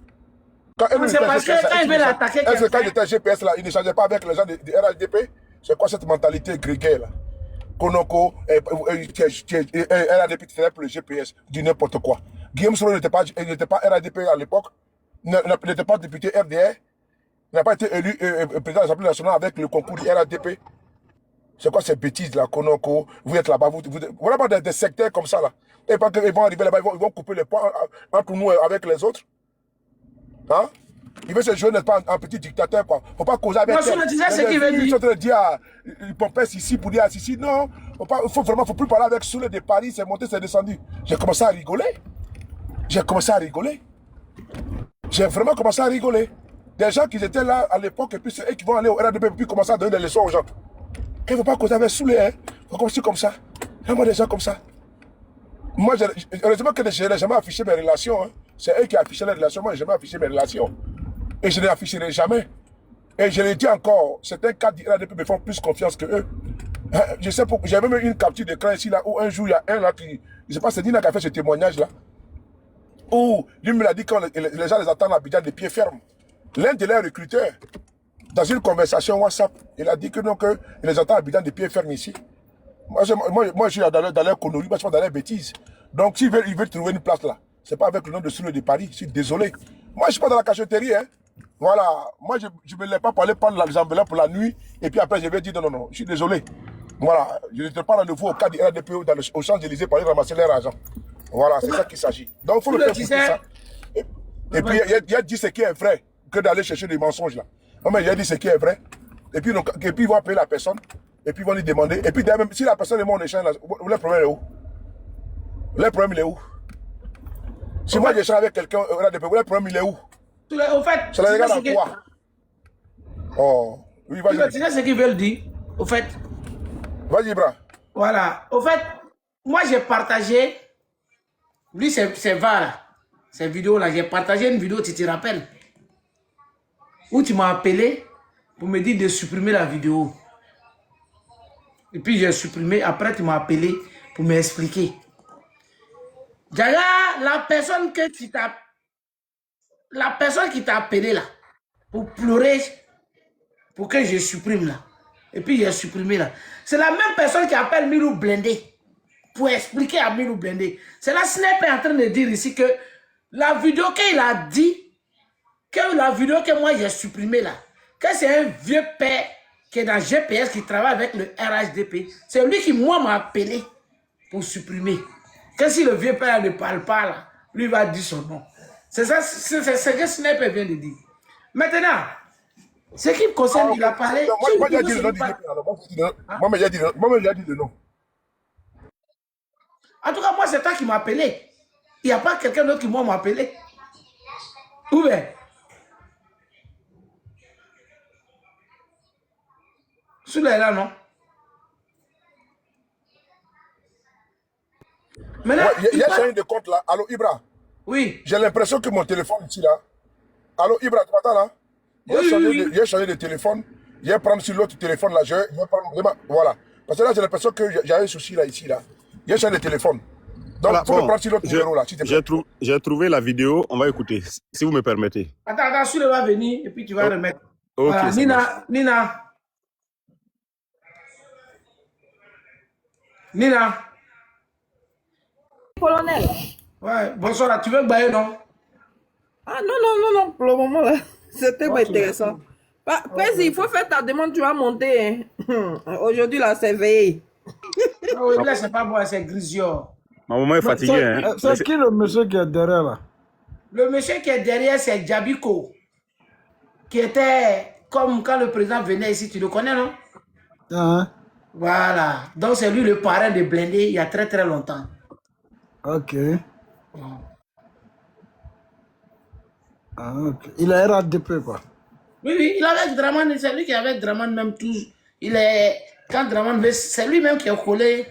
A: C'est parce que quand il veut l'attaquer,
E: est-ce que quand il était GPS là, il ne changeait pas avec les gens de RHDP? C'est quoi cette mentalité grégaire là? Konoko, RHDP, c'était pour le GPS, dit n'importe quoi. Guillaume Soro n'était pas RHDP à l'époque, n'était pas député RDR, il n'a pas été élu président de l'Assemblée nationale avec le concours du RHDP. C'est quoi ces bêtises là, Konoko? Vous êtes là-bas, vraiment des secteurs comme ça là. Et pas qu'ils vont arriver là-bas, ils vont couper les points entre nous avec les autres. Hein? Il veut se jouer, n'est-ce pas, en petit dictateur, quoi. Faut pas causer avec.
A: Moi, je disais ce qu'il veut dire.
E: Ils sont en train de dire, il pompait ici pour dire ici. Non, faut plus parler avec Soule de Paris, c'est monté, c'est descendu. J'ai commencé à rigoler. J'ai vraiment commencé à rigoler. Des gens qui étaient là à l'époque, et puis c'est eux qui vont aller au RADP, et puis commencer à donner des leçons aux gens. Il ne faut pas causer avec Soule, hein. Faut commencer comme ça. Vraiment des gens comme ça. Moi, heureusement que je n'ai jamais affiché mes relations. Hein. C'est eux qui affichaient les relations. Moi, je n'ai jamais affiché mes relations. Et je ne les afficherai jamais. Et je le dis encore, certains cadres du RADP me font plus confiance que eux. Je sais pourquoi. J'ai même eu une capture d'écran ici, là, où un jour, il y a un là qui. Je ne sais pas, c'est Dina qui a fait ce témoignage-là. Où lui me l'a dit quand les gens les attendent à Abidjan de pied ferme. L'un de leurs recruteurs, dans une conversation WhatsApp, il a dit que non, que il les attend à Abidjan de pied ferme ici. Moi, je suis dans leur connerie, moi, je suis dans leur bêtises. Donc, s'ils veulent trouver une place là, c'est pas avec le nom de Soule de Paris, je suis désolé. Moi, je ne suis pas dans la cachotterie, hein. Voilà, moi, je ne me laisse pas parler, prendre les enveloppes pour la nuit, et puis après, je vais dire non, non, non, je suis désolé. Voilà, je ne te parle de vous au cas du RDP au Champs-Élysées pour aller ramasser leur argent. Voilà, c'est ça qu'il s'agit. Donc, il faut le faire pour ça. Et puis, il a dit ce qui est vrai, que d'aller chercher des mensonges là. Non, mais il a dit ce qui est vrai, et puis ils vont appeler la personne, et puis ils vont lui demander, et puis même si la personne est mon échange, le problème est où? Le problème, il est où? Si moi j'échange avec quelqu'un, le problème, il est où?
A: Au fait,
E: ça la regarde en quoi? Oh, oui, vas-y.
A: Tu sais ce qu'ils veulent dire, au fait.
E: Vas-y, Bra.
A: Voilà, au fait, moi j'ai partagé, lui c'est VAR, ces vidéos-là, j'ai partagé une vidéo, tu te rappelles, où tu m'as appelé pour me dire de supprimer la vidéo. Et puis j'ai supprimé, après tu m'as appelé pour m'expliquer. Jaga, la personne qui t'a appelé là, pour pleurer, pour que je supprime là, et puis j'ai supprimé là, c'est la même personne qui appelle Milou Blindé, pour expliquer à Milou Blindé. C'est la Snap est en train de dire ici que la vidéo qu'il a dit, que la vidéo que moi j'ai supprimée là, que c'est un vieux père qui est dans GPS, qui travaille avec le RHDP, c'est lui qui moi m'a appelé pour supprimer. Que si le vieux père ne parle pas là, lui va dire son nom. C'est ça, c'est ce que Snap vient de dire. Maintenant, ce qui me concerne, il a parlé.
E: Moi, j'ai dit le nom. Moi, j'ai dit le nom.
A: En tout cas, moi, c'est toi qui m'as appelé. Il n'y a pas quelqu'un d'autre qui m'a appelé. Où est? Celui-là, là, non? Maintenant,
E: il y a changé de compte là. Allô, Ibra?
A: Oui.
E: J'ai l'impression que mon téléphone ici là. Allô, Ibra, tu m'entends là? Il a changé de téléphone. Il va prendre sur l'autre téléphone là. Je vais prendre. Voilà. Parce que là, j'ai l'impression que j'ai un souci là, ici là. Il a changé de téléphone. Donc, il faut me prendre sur l'autre numéro là.
B: J'ai trouvé la vidéo. On va écouter, si vous me permettez.
A: Attends, celui-là va venir et puis tu vas remettre.
B: Ok,
A: voilà. Nina.
F: Colonel.
A: Ouais, bonsoir, tu veux bailler, non?
F: Ah non, pour le moment là, c'était pas intéressant. Président, il faut faire ta demande, tu vas monter. Hein. Aujourd'hui là, c'est veillé.
A: Oui, là, c'est pas bon, c'est Grisio.
B: Ma maman est fatiguée. Hein.
G: C'est qui le monsieur qui est derrière là?
A: Le monsieur qui est derrière, c'est Djabiko, qui était comme quand le président venait ici, tu le connais, non? Voilà. Donc, c'est lui le parrain de Blindé il y a très très longtemps.
G: Ok. Ok. Il est RADP quoi?
A: Oui, il avait Draman, c'est lui qui avait Draman même tout. Il est, quand Draman veut, c'est lui-même qui a collé.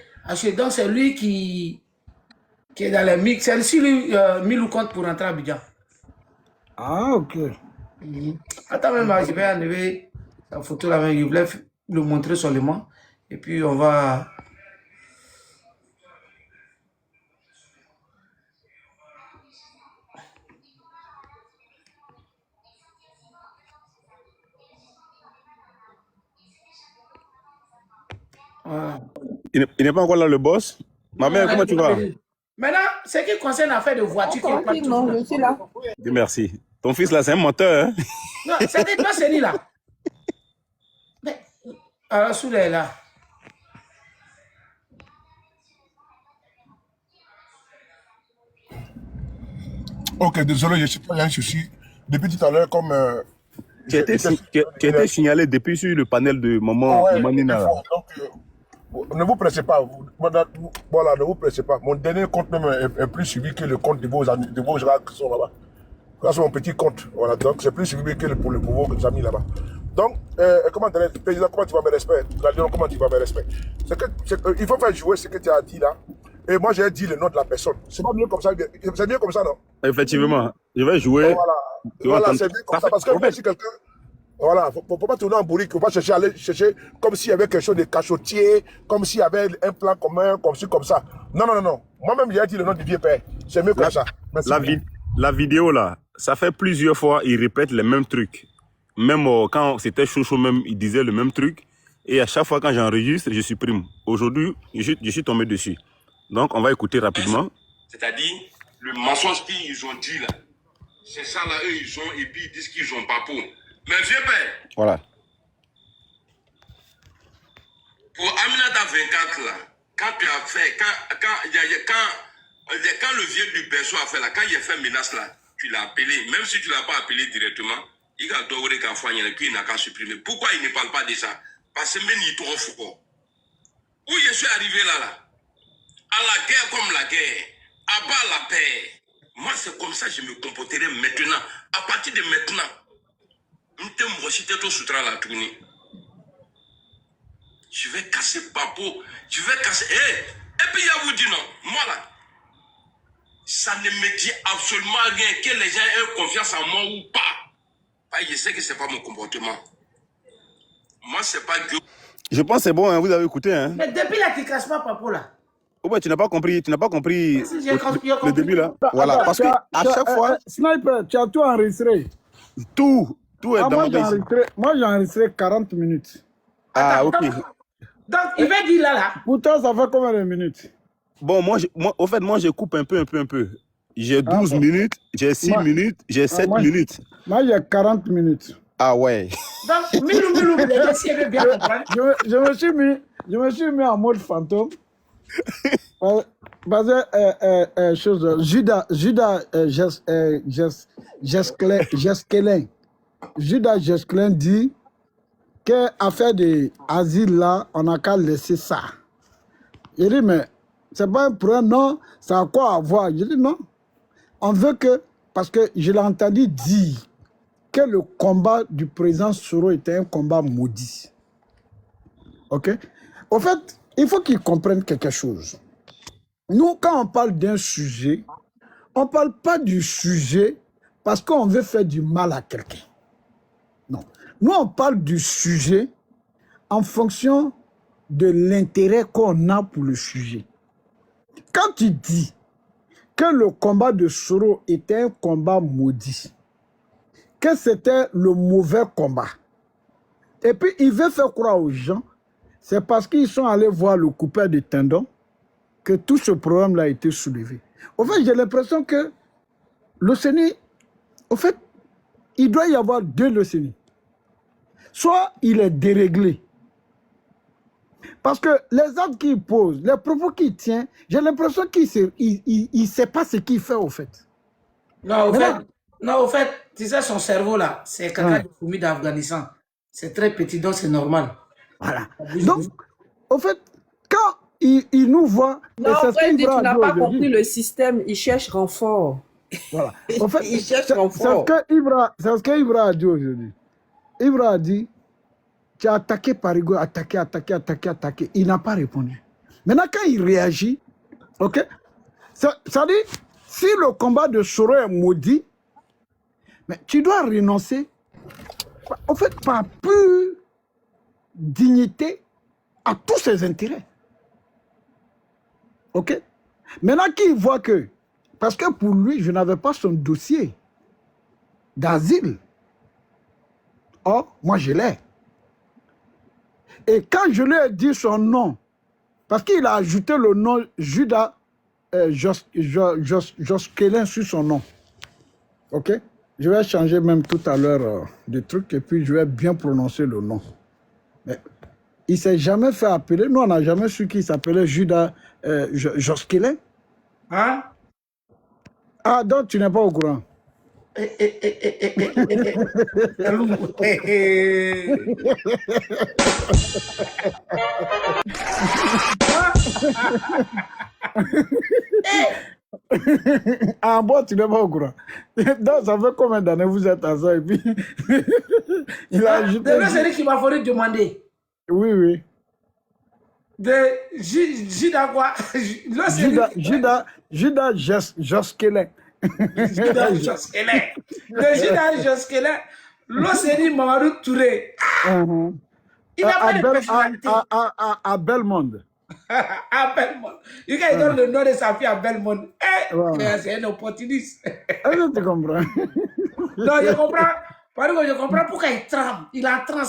A: Donc, c'est lui qui est dans les mix. C'est ici, lui, Milou compte pour rentrer à Abidjan.
G: Ah, ok.
A: Attends, même, je vais enlever la photo là, je voulais le montrer seulement. Et puis, on va. Voilà.
B: Il n'est pas encore là, le boss. Ma mère, comment tu vas?
A: Maintenant, ce qui concerne l'affaire de voiture, qui n'est pas toujours
F: Non,
A: là.
F: je suis là.
B: Dieu merci. Ton fils là, c'est un menteur. Hein?
A: Non, c'était toi, c'est lui là. Mais, alors, Soule est là.
E: Ok, désolé, je sais pas, il y a un souci. Depuis tout à l'heure, comme
B: Qui a été signalé depuis sur le panel de Maman
E: ouais,
B: Nina.
E: il faut, donc, ne vous pressez pas. Voilà, ne vous pressez pas. Mon dernier compte même est plus suivi que le compte de vos amis, de vos gens qui sont là-bas. Ça, c'est mon petit compte. Voilà, donc c'est plus suivi que pour vos amis là-bas. Donc, comment dirais-je, président, comment tu vas me respecter? Comment tu vas me respecter? Il faut faire jouer ce que tu as dit là. Et moi, j'ai dit le nom de la personne. C'est pas mieux comme ça. C'est mieux comme ça, non?
B: Effectivement, je vais jouer.
E: Voilà, c'est bien comme ça. Parce que même si quelqu'un. Voilà, faut pas tourner en bourrique, faut pas aller chercher comme s'il y avait quelque chose de cachotier, comme s'il y avait un plan commun, comme ci, comme ça. Non. Moi-même, j'ai dit le nom du vieux père. C'est mieux comme ça. Merci.
B: La vidéo là, ça fait plusieurs fois, il répète les mêmes trucs. Même quand c'était chaud, même, il disait le même truc. Et à chaque fois quand j'enregistre, je supprime. Aujourd'hui, je suis tombé dessus. Donc, on va écouter rapidement.
C: C'est-à-dire, le mensonge qu'ils ont dit là, c'est ça là, eux ils ont, et puis ils disent qu'ils n'ont pas pour. Mais vieux père,
B: Voilà.
C: pour Aminata 24 là, quand tu as fait, quand le vieux du berceau a fait là, quand il a fait menace là, tu l'as appelé, même si tu ne l'as pas appelé directement, il a donné qu'à faire, il n'a qu'à supprimer. Pourquoi il ne parle pas de ça? Parce que même il est trop fort. Où je suis arrivé là, à la guerre comme la guerre, à bas la paix. Moi, c'est comme ça que je me comporterai maintenant. À partir de maintenant, je vais casser Papo, je vais casser. Et puis, il vous dit non, moi là, ça ne me dit absolument rien que les gens aient confiance en moi ou pas. Je sais que ce n'est pas mon comportement. Moi, c'est pas que.
B: Je pense que c'est bon, hein, vous avez écouté. Hein.
A: Mais depuis là, tu ne casses pas Papo là.
B: Oh, bah, tu n'as pas compris
A: J'ai compris.
B: le début là. Voilà, parce que à chaque fois,
G: Sniper, tu as tout enregistré.
B: tout est dans mon ici.
G: Moi, j'ai enregistré 40 minutes.
B: Ah, ok.
A: Donc, il va dire là.
G: Pour toi, ça fait combien de minutes?
B: Bon, au fait, moi, je coupe un peu. J'ai 12 minutes, j'ai 6 minutes, j'ai 7 minutes.
G: Moi, j'ai 40 minutes.
B: Ah ouais.
A: Donc, Milou, si elle veut bien comprendre.
G: Je me suis mis en mode fantôme. Parce que, Judas Gesquelin dit qu'affaire d'asile là, on n'a qu'à laisser ça. Il dit, mais c'est pas un problème, non, ça a quoi à voir? Je dis non. On veut que, parce que je l'ai entendu dire que le combat du président Soro était un combat maudit. Ok? Au fait, il faut qu'ils comprennent quelque chose. Nous, quand on parle d'un sujet, on ne parle pas du sujet parce qu'on veut faire du mal à quelqu'un. Non. Nous, on parle du sujet en fonction de l'intérêt qu'on a pour le sujet. Quand tu dis que le combat de Soro était un combat maudit, que c'était le mauvais combat, et puis il veut faire croire aux gens, c'est parce qu'ils sont allés voir le coupeur de tendons que tout ce problème-là a été soulevé. Au fait, j'ai l'impression que l'OCNI, au fait, il doit y avoir deux l'OCNI. Soit il est déréglé, parce que les actes qu'il pose, les propos qu'il tient, j'ai l'impression qu'il ne sait pas ce qu'il fait au fait.
A: Non, au fait, tu sais, son cerveau là, c'est quelqu'un de fourmi d'Afghanistan. C'est très petit, donc c'est normal.
G: Voilà. Donc, au fait, quand il nous voit...
F: Non, après, tu n'as pas compris le système, il cherche renfort.
G: Voilà. En fait,
F: il cherche renfort.
G: C'est ce qu'Ibra a dit aujourd'hui. Ibra a dit, tu as attaqué Parigo, attaqué. Il n'a pas répondu. Maintenant, quand il réagit, ok, ça dit, si le combat de Soro est maudit, mais tu dois renoncer, en fait, par pure dignité à tous ses intérêts. Ok? Maintenant qu'il voit que, parce que pour lui, je n'avais pas son dossier d'asile. Or, moi, je l'ai. Et quand je lui ai dit son nom, parce qu'il a ajouté le nom Judas Josquelin sur son nom. Ok? Je vais changer même tout à l'heure des trucs et puis je vais bien prononcer le nom. Mais il ne s'est jamais fait appeler. Nous, on n'a jamais su qu'il s'appelait Judas Josquelin.
A: Hein?
G: Ah, donc tu n'es pas au courant. Ah bon, tu n'es pas au courant. Donc, ça fait combien d'années vous êtes ensemble et puis il a ajouté...
A: C'est lui qui m'a fallu demander.
G: Oui, oui.
A: De Judas quoi?
G: Judas Josquelin.
A: Judas Josquelin. De Judas Josquelin. L'autre c'est dit Mamadou Touré. Il n'a pas de personnalité.
G: À Belmond.
A: À Belmond. Il donne le nom de sa fille à Belmond. C'est un opportuniste.
G: Est-ce que tu comprends?
A: Non, je comprends. Pardon, je comprends pourquoi il tremble. Il a trans.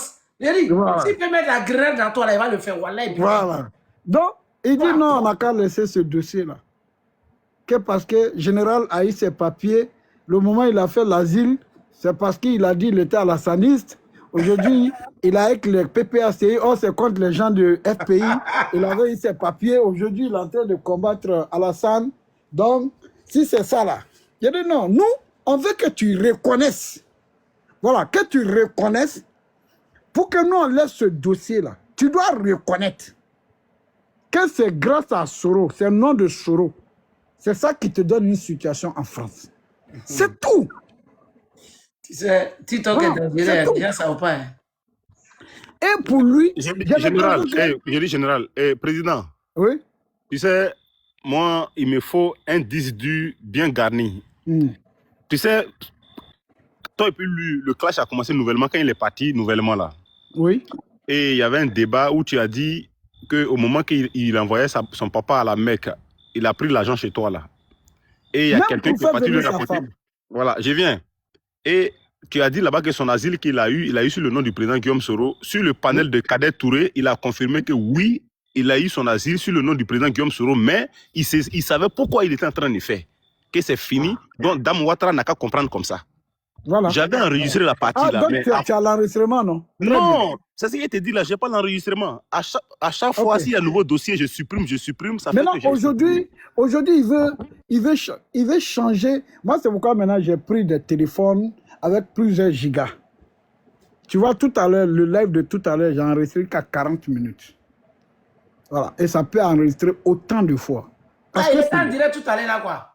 A: Il dit, s'il peut mettre la grenade dans toi, là, il va le faire.
G: Voilà. Donc, il dit non, on n'a qu'à laisser ce dossier-là. Parce que général a eu ses papiers. Le moment où il a fait l'asile, c'est parce qu'il a dit qu'il était alassaniste. Aujourd'hui, il a avec les PPACI, c'est contre les gens de FPI. Il avait eu ses papiers. Aujourd'hui, il est en train de combattre Alassane. Donc, si c'est ça là, il dit non, nous, on veut que tu reconnaisses. Voilà, que tu reconnaisses. Pour que nous, on laisse ce dossier-là, tu dois reconnaître que c'est grâce à Soro, c'est le nom de Soro. C'est ça qui te donne une situation en France. C'est tout.
A: Tu sais, TikTok est dangereux, déjà ça va pas. Hein.
G: Et pour lui...
B: Général, président.
G: Oui.
B: Tu sais, moi, il me faut un disque dur bien garni. Tu sais, toi et puis lui, le clash a commencé nouvellement quand il est parti nouvellement là.
G: Oui.
B: Et il y avait un débat où tu as dit qu'au moment qu'il envoyait son papa à la Mecque, il a pris l'argent chez toi là. Et il y a quelqu'un qui est parti lui raconter. Voilà, je viens. Et tu as dit là-bas que son asile qu'il a eu sur le nom du président Guillaume Soro. Sur le panel de Kader Touré, il a confirmé que oui, il a eu son asile sur le nom du président Guillaume Soro, mais il savait pourquoi il était en train de faire. Que c'est fini. Donc Dame Ouattara n'a qu'à comprendre comme ça.
G: Voilà.
B: J'avais enregistré la partie là.
G: Donc
B: mais
G: tu as l'enregistrement, non?
B: Non, c'est ce qu'il te dit là, je n'ai pas l'enregistrement. À chaque fois, s'il y a un nouveau dossier, je supprime, ça
G: maintenant,
B: fait que
G: aujourd'hui, il veut changer. Moi, c'est pourquoi maintenant j'ai pris des téléphones avec plusieurs gigas. Tu vois, tout à l'heure, le live de tout à l'heure, j'ai enregistré qu'à 40 minutes. Voilà. Et ça peut enregistrer autant de fois.
A: Il était en direct tout à l'heure là, quoi.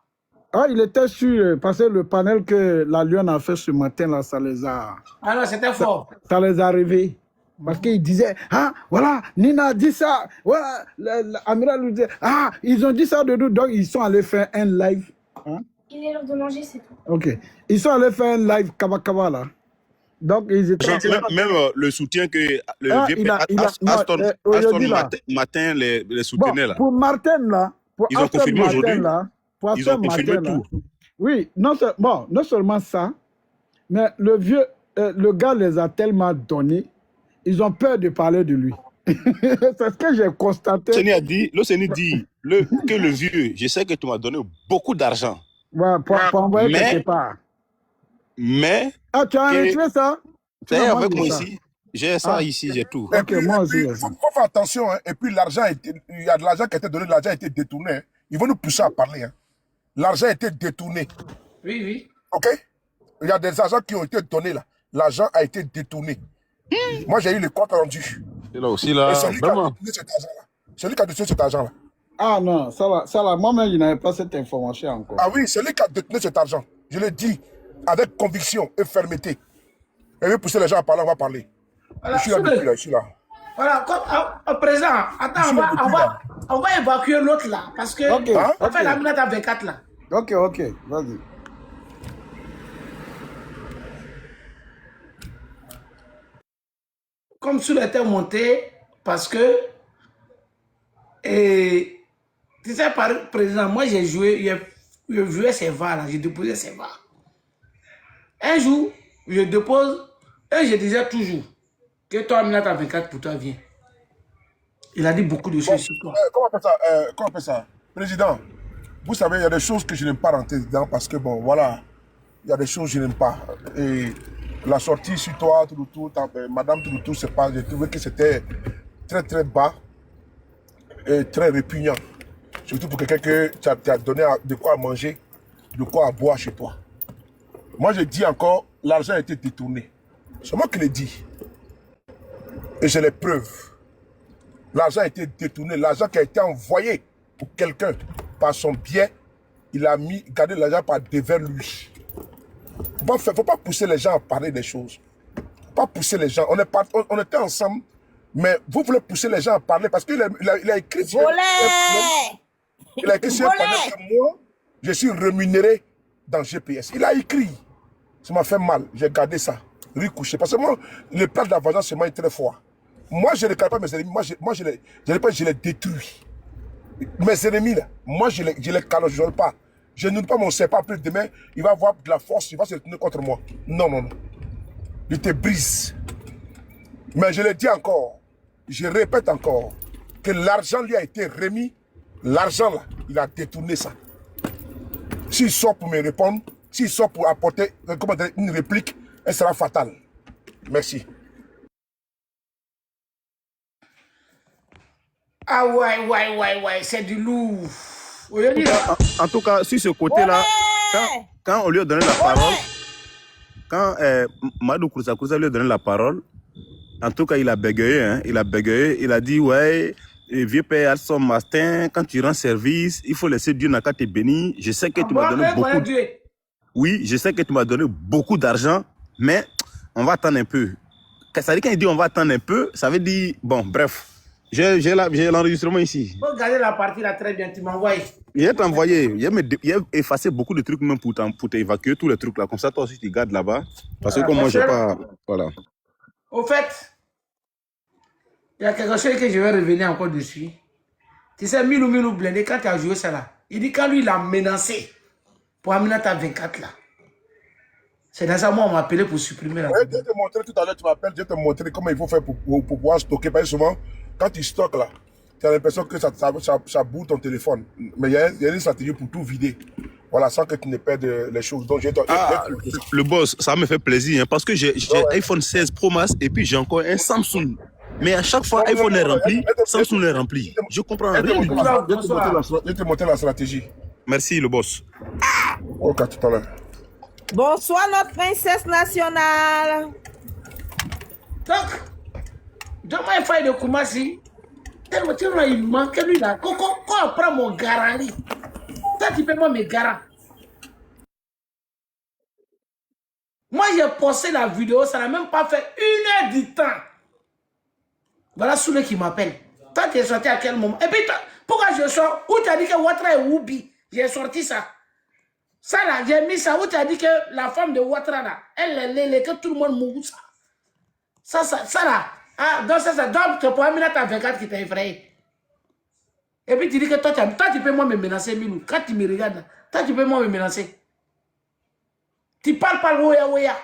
G: Ah, il était sur, parce que le panel que la Lyon a fait ce matin, là, ça les a...
A: Ah non, c'était fort.
G: Ça les a réveillés. Parce qu'il disait, ah, voilà, Nina a dit ça, voilà, l'amiral nous disait, ah, ils ont dit ça de nous, donc ils sont allés faire un live. Hein?
H: Il est l'heure de manger, c'est tout.
G: Ok. Ils sont allés faire un live Kaba là. Donc, ils étaient...
B: Même le soutien que le vieux Aston Martin les soutenait là.
G: Pour Martin là, pour
B: ils ont confirmé aujourd'hui.
G: Ils ont confirmé tout. Oui, non seulement ça, mais le gars les a tellement donnés, ils ont peur de parler de lui. C'est ce que j'ai constaté.
B: L'Océanie dit que le vieux, je sais que tu m'as donné beaucoup d'argent.
G: Ouais, pour envoyer quelque part.
B: Mais...
G: Ah, tu as enregistré ça?
B: C'est avec moi ici. J'ai ça ici, j'ai tout.
E: Et puis, moi aussi. Il faut faire attention. Hein. Et puis, il y a de l'argent qui a été donné, l'argent a été détourné. Hein. Ils vont nous pousser à parler. Hein. L'argent a été détourné.
A: Oui, oui.
E: OK? Il y a des argents qui ont été donnés là. L'argent a été détourné. Moi, j'ai eu le compte rendu.
B: Et là aussi, là, vraiment.
E: Celui qui a détourné cet argent-là.
G: Ah non, ça là, moi-même, je n'avais pas cette information encore.
E: Ah oui, celui qui a détourné cet argent. Je le dis avec conviction et fermeté. Et veut pousser les gens à parler, on va parler.
A: Voilà,
E: je suis là depuis là, je suis là.
A: Voilà, comme présent, attends, on va évacuer l'autre là. Parce que on fait la minute à 24 là.
G: Ok, vas-y.
A: Comme Soul était monté, parce que, tu sais, par président, moi j'ai joué ses VAR là, j'ai déposé ses VAR. Un jour, je dépose, et je disais toujours que toi, minute à 24 pour toi, viens. Il a dit beaucoup de choses sur toi.
E: Comment on appelle ça? Président, vous savez, il y a des choses que je n'aime pas rentrer dedans parce que, bon, voilà, il y a des choses que je n'aime pas. Et la sortie sur toi, Madame Touloutou, c'est pas, j'ai trouvé que c'était très, très bas et très répugnant. Surtout pour quelqu'un que tu as donné de quoi à manger, de quoi à boire chez toi. Moi, je dis encore, l'argent a été détourné. C'est moi qui l'ai dit. Et j'ai les preuves. L'argent a été détourné. L'argent qui a été envoyé pour quelqu'un par son biais, il a gardé l'argent par devers lui. Il ne faut pas pousser les gens à parler des choses. Il ne faut pas pousser les gens. On était ensemble, mais vous voulez pousser les gens à parler parce qu'il a écrit... Il a écrit sur un panel que moi, je suis rémunéré dans GPS. Il a écrit. Ça m'a fait mal. J'ai gardé ça. Recouché. Parce que moi, le plat de la vengeance, c'est moi très fort. Moi, je ne regarde pas mes ennemis. Moi, je les détruis. Mes ennemis, là, moi, je les calole pas. Je ne pas mon serpent. Après demain, il va avoir de la force. Il va se retourner contre moi. Non, non, non. Il te brise. Mais je le dis encore. Je répète encore. Que l'argent lui a été remis. L'argent, là, il a détourné ça. S'il sort pour me répondre, s'il sort pour apporter une réplique, elle sera fatale. Merci.
A: Ah ouais, c'est du lourd.
B: En tout cas, sur ce côté-là, quand on lui a donné la parole, quand Madou Kouroussa lui a donné la parole, en tout cas, il a bégayé, hein, il a dit, ouais, vieux père Alson Mastin, quand tu rends service, il faut laisser Dieu n'a qu'à te bénir. Je sais que tu m'as donné beaucoup. Oui, je sais que tu m'as donné beaucoup d'argent, mais on va attendre un peu. Ça veut dire quand il dit on va attendre un peu, ça veut dire, bon, bref. J'ai l'enregistrement ici.
A: Faut garder la partie là très bien, tu m'envoies.
B: Il a envoyé, il a effacé beaucoup de trucs même pour t'évacuer tous les trucs là. Comme ça, toi aussi, tu gardes là-bas. Parce que comme moi, je n'ai pas... Voilà.
A: Au fait, il y a quelque chose que je vais revenir encore dessus. Tu sais, Milou Blindé, quand tu as joué ça là, il dit quand lui, il a menacé pour amener ta 24 là. C'est dans ça, moi, on m'a appelé pour supprimer la
E: vidéo. Je vais te montrer tout à l'heure, tu m'appelles, je vais te montrer comment il faut faire pour pouvoir stocker. Parce que souvent, quand tu stockes là, tu as l'impression que ça boule ton téléphone. Mais il y a une stratégie pour tout vider. Voilà, sans que tu ne perdes les choses. Donc,
B: le boss, ça me fait plaisir, hein, parce que j'ai iPhone 16 Pro Max et puis j'ai encore un Samsung. Mais à chaque fois, iPhone est rempli, Samsung est rempli. Je comprends rien.
E: Je vais te montrer la stratégie.
B: Merci, le boss.
E: Ok, tout à l'heure.
F: Bonsoir, notre princesse nationale.
A: Donc, donne-moi un feuille de Koumassi. Tellement il manque lui là. Quand on prend mon garant, toi tu peux moi mes garants. Moi j'ai posté la vidéo, ça n'a même pas fait 1 heure du temps. Voilà Soulé qui m'appelle. Toi tu es sorti à quel moment? Et puis pourquoi je sors? Où tu as dit que Ouattara est Woubi? J'ai sorti ça. Ça là, j'ai mis ça. Où tu as dit que la femme de Ouattara là, elle est que tout le monde mourut ça. Ça là. Ah, donc ça, donc tu peux amener ta 24 qui t'a effrayé. Et puis tu dis que toi tu peux moi me menacer, Milou. Quand tu me regardes, toi tu peux moi me menacer. Tu parles pas ouya.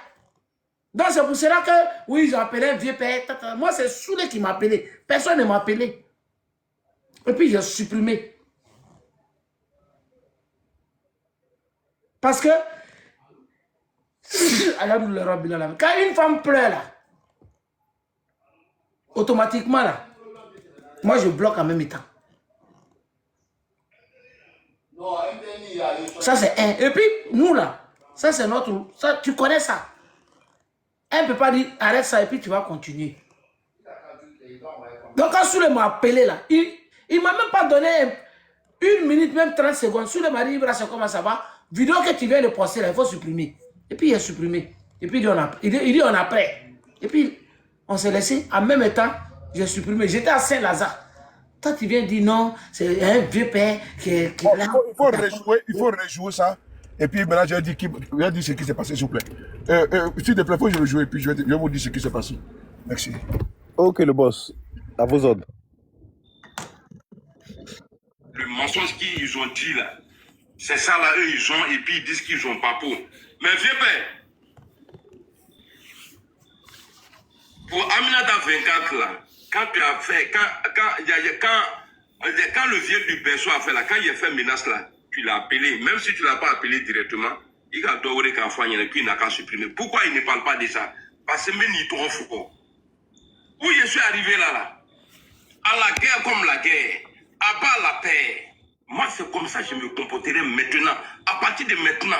A: Donc c'est pour cela que, oui, ils ont appelé un vieux père. Moi c'est Soulé qui m'a appelé. Personne ne m'a appelé. Et puis j'ai supprimé. Parce que, quand une femme pleure là, automatiquement là, moi je bloque en même temps. Ça c'est un. Et puis nous là, ça c'est notre. Ça, tu connais ça. Elle ne peut pas dire arrête ça et puis tu vas continuer. Donc quand Soulé m'a appelé là, il ne m'a même pas donné 1 minute, même 30 secondes. Soulé m'a dit Ibra, comment ça va? Vidéo que tu viens de poster là, il faut supprimer. Et puis il a supprimé. Et puis il dit on a prêt. Et puis on s'est laissé. En même temps, j'ai supprimé. J'étais à Saint-Lazare. Toi, tu viens dire non, c'est un vieux père qui est là.
E: Il faut rejouer ça. Et puis maintenant, je vais dire ce qui s'est passé, s'il vous plaît. S'il te plaît, il faut que je le joue et puis je vais vous dire ce qui s'est passé. Merci.
B: Ok, le boss. À vos ordres.
C: Le mensonge qu'ils ont dit là, c'est ça là, eux ils ont, et puis ils disent qu'ils n'ont pas pour. Mais vieux père, pour Aminata 24 là, quand tu as fait, quand le vieux du berceau a fait là, quand il a fait menace là, tu l'as appelé, même si tu ne l'as pas appelé directement, il a donné qu'à faire, et puis il n'a qu'à supprimer. Pourquoi il ne parle pas de ça? Parce que même il trop fort. Où je suis arrivé là, à la guerre comme la guerre, à bas la paix. Moi, c'est comme ça que je me comporterai maintenant. À partir de maintenant,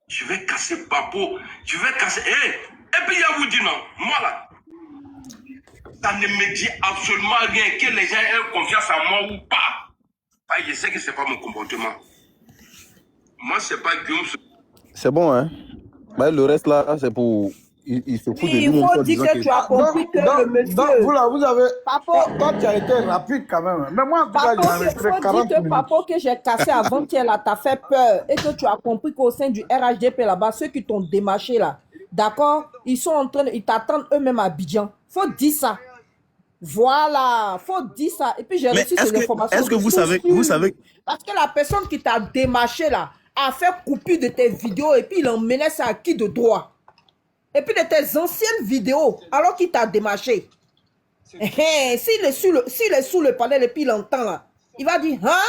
C: je vais casser Papo, je vais casser. Et puis, il vous dit non, moi là, ça ne me dit absolument rien que les gens aient confiance en moi ou pas. Je sais que ce n'est pas mon comportement. Moi, c'est pas Guillaume.
B: C'est bon, hein? Mais le reste là, c'est pour. Il se fout de
F: Il
B: lui.
F: faut dire que tu as compris que le monsieur...
G: Vous là, vous avez...
F: Papo,
G: Toi, tu as été rapide quand même. Mais moi, en tout cas,
F: Papo,
G: j'ai
F: il
G: enregistré
F: faut
G: 40
F: dire que
G: minutes.
F: Papo que j'ai cassé avant-hier là, t'as fait peur et que tu as compris qu'au sein du RHDP là-bas, ceux qui t'ont démarché là, d'accord, ils sont en train de... Ils t'attendent eux-mêmes à Abidjan. Faut dire ça. Voilà, faut dire ça. Et puis j'ai
B: Mais
F: reçu ces informations.
B: est-ce que vous savez...
F: Parce que la personne qui t'a démarché là a fait coupure de tes vidéos et puis il emmenait ça à qui de droit. Et puis de tes anciennes vidéos, alors qu'il t'a démarché. S'il est sous le panel et puis il entend là, il va dire, hein?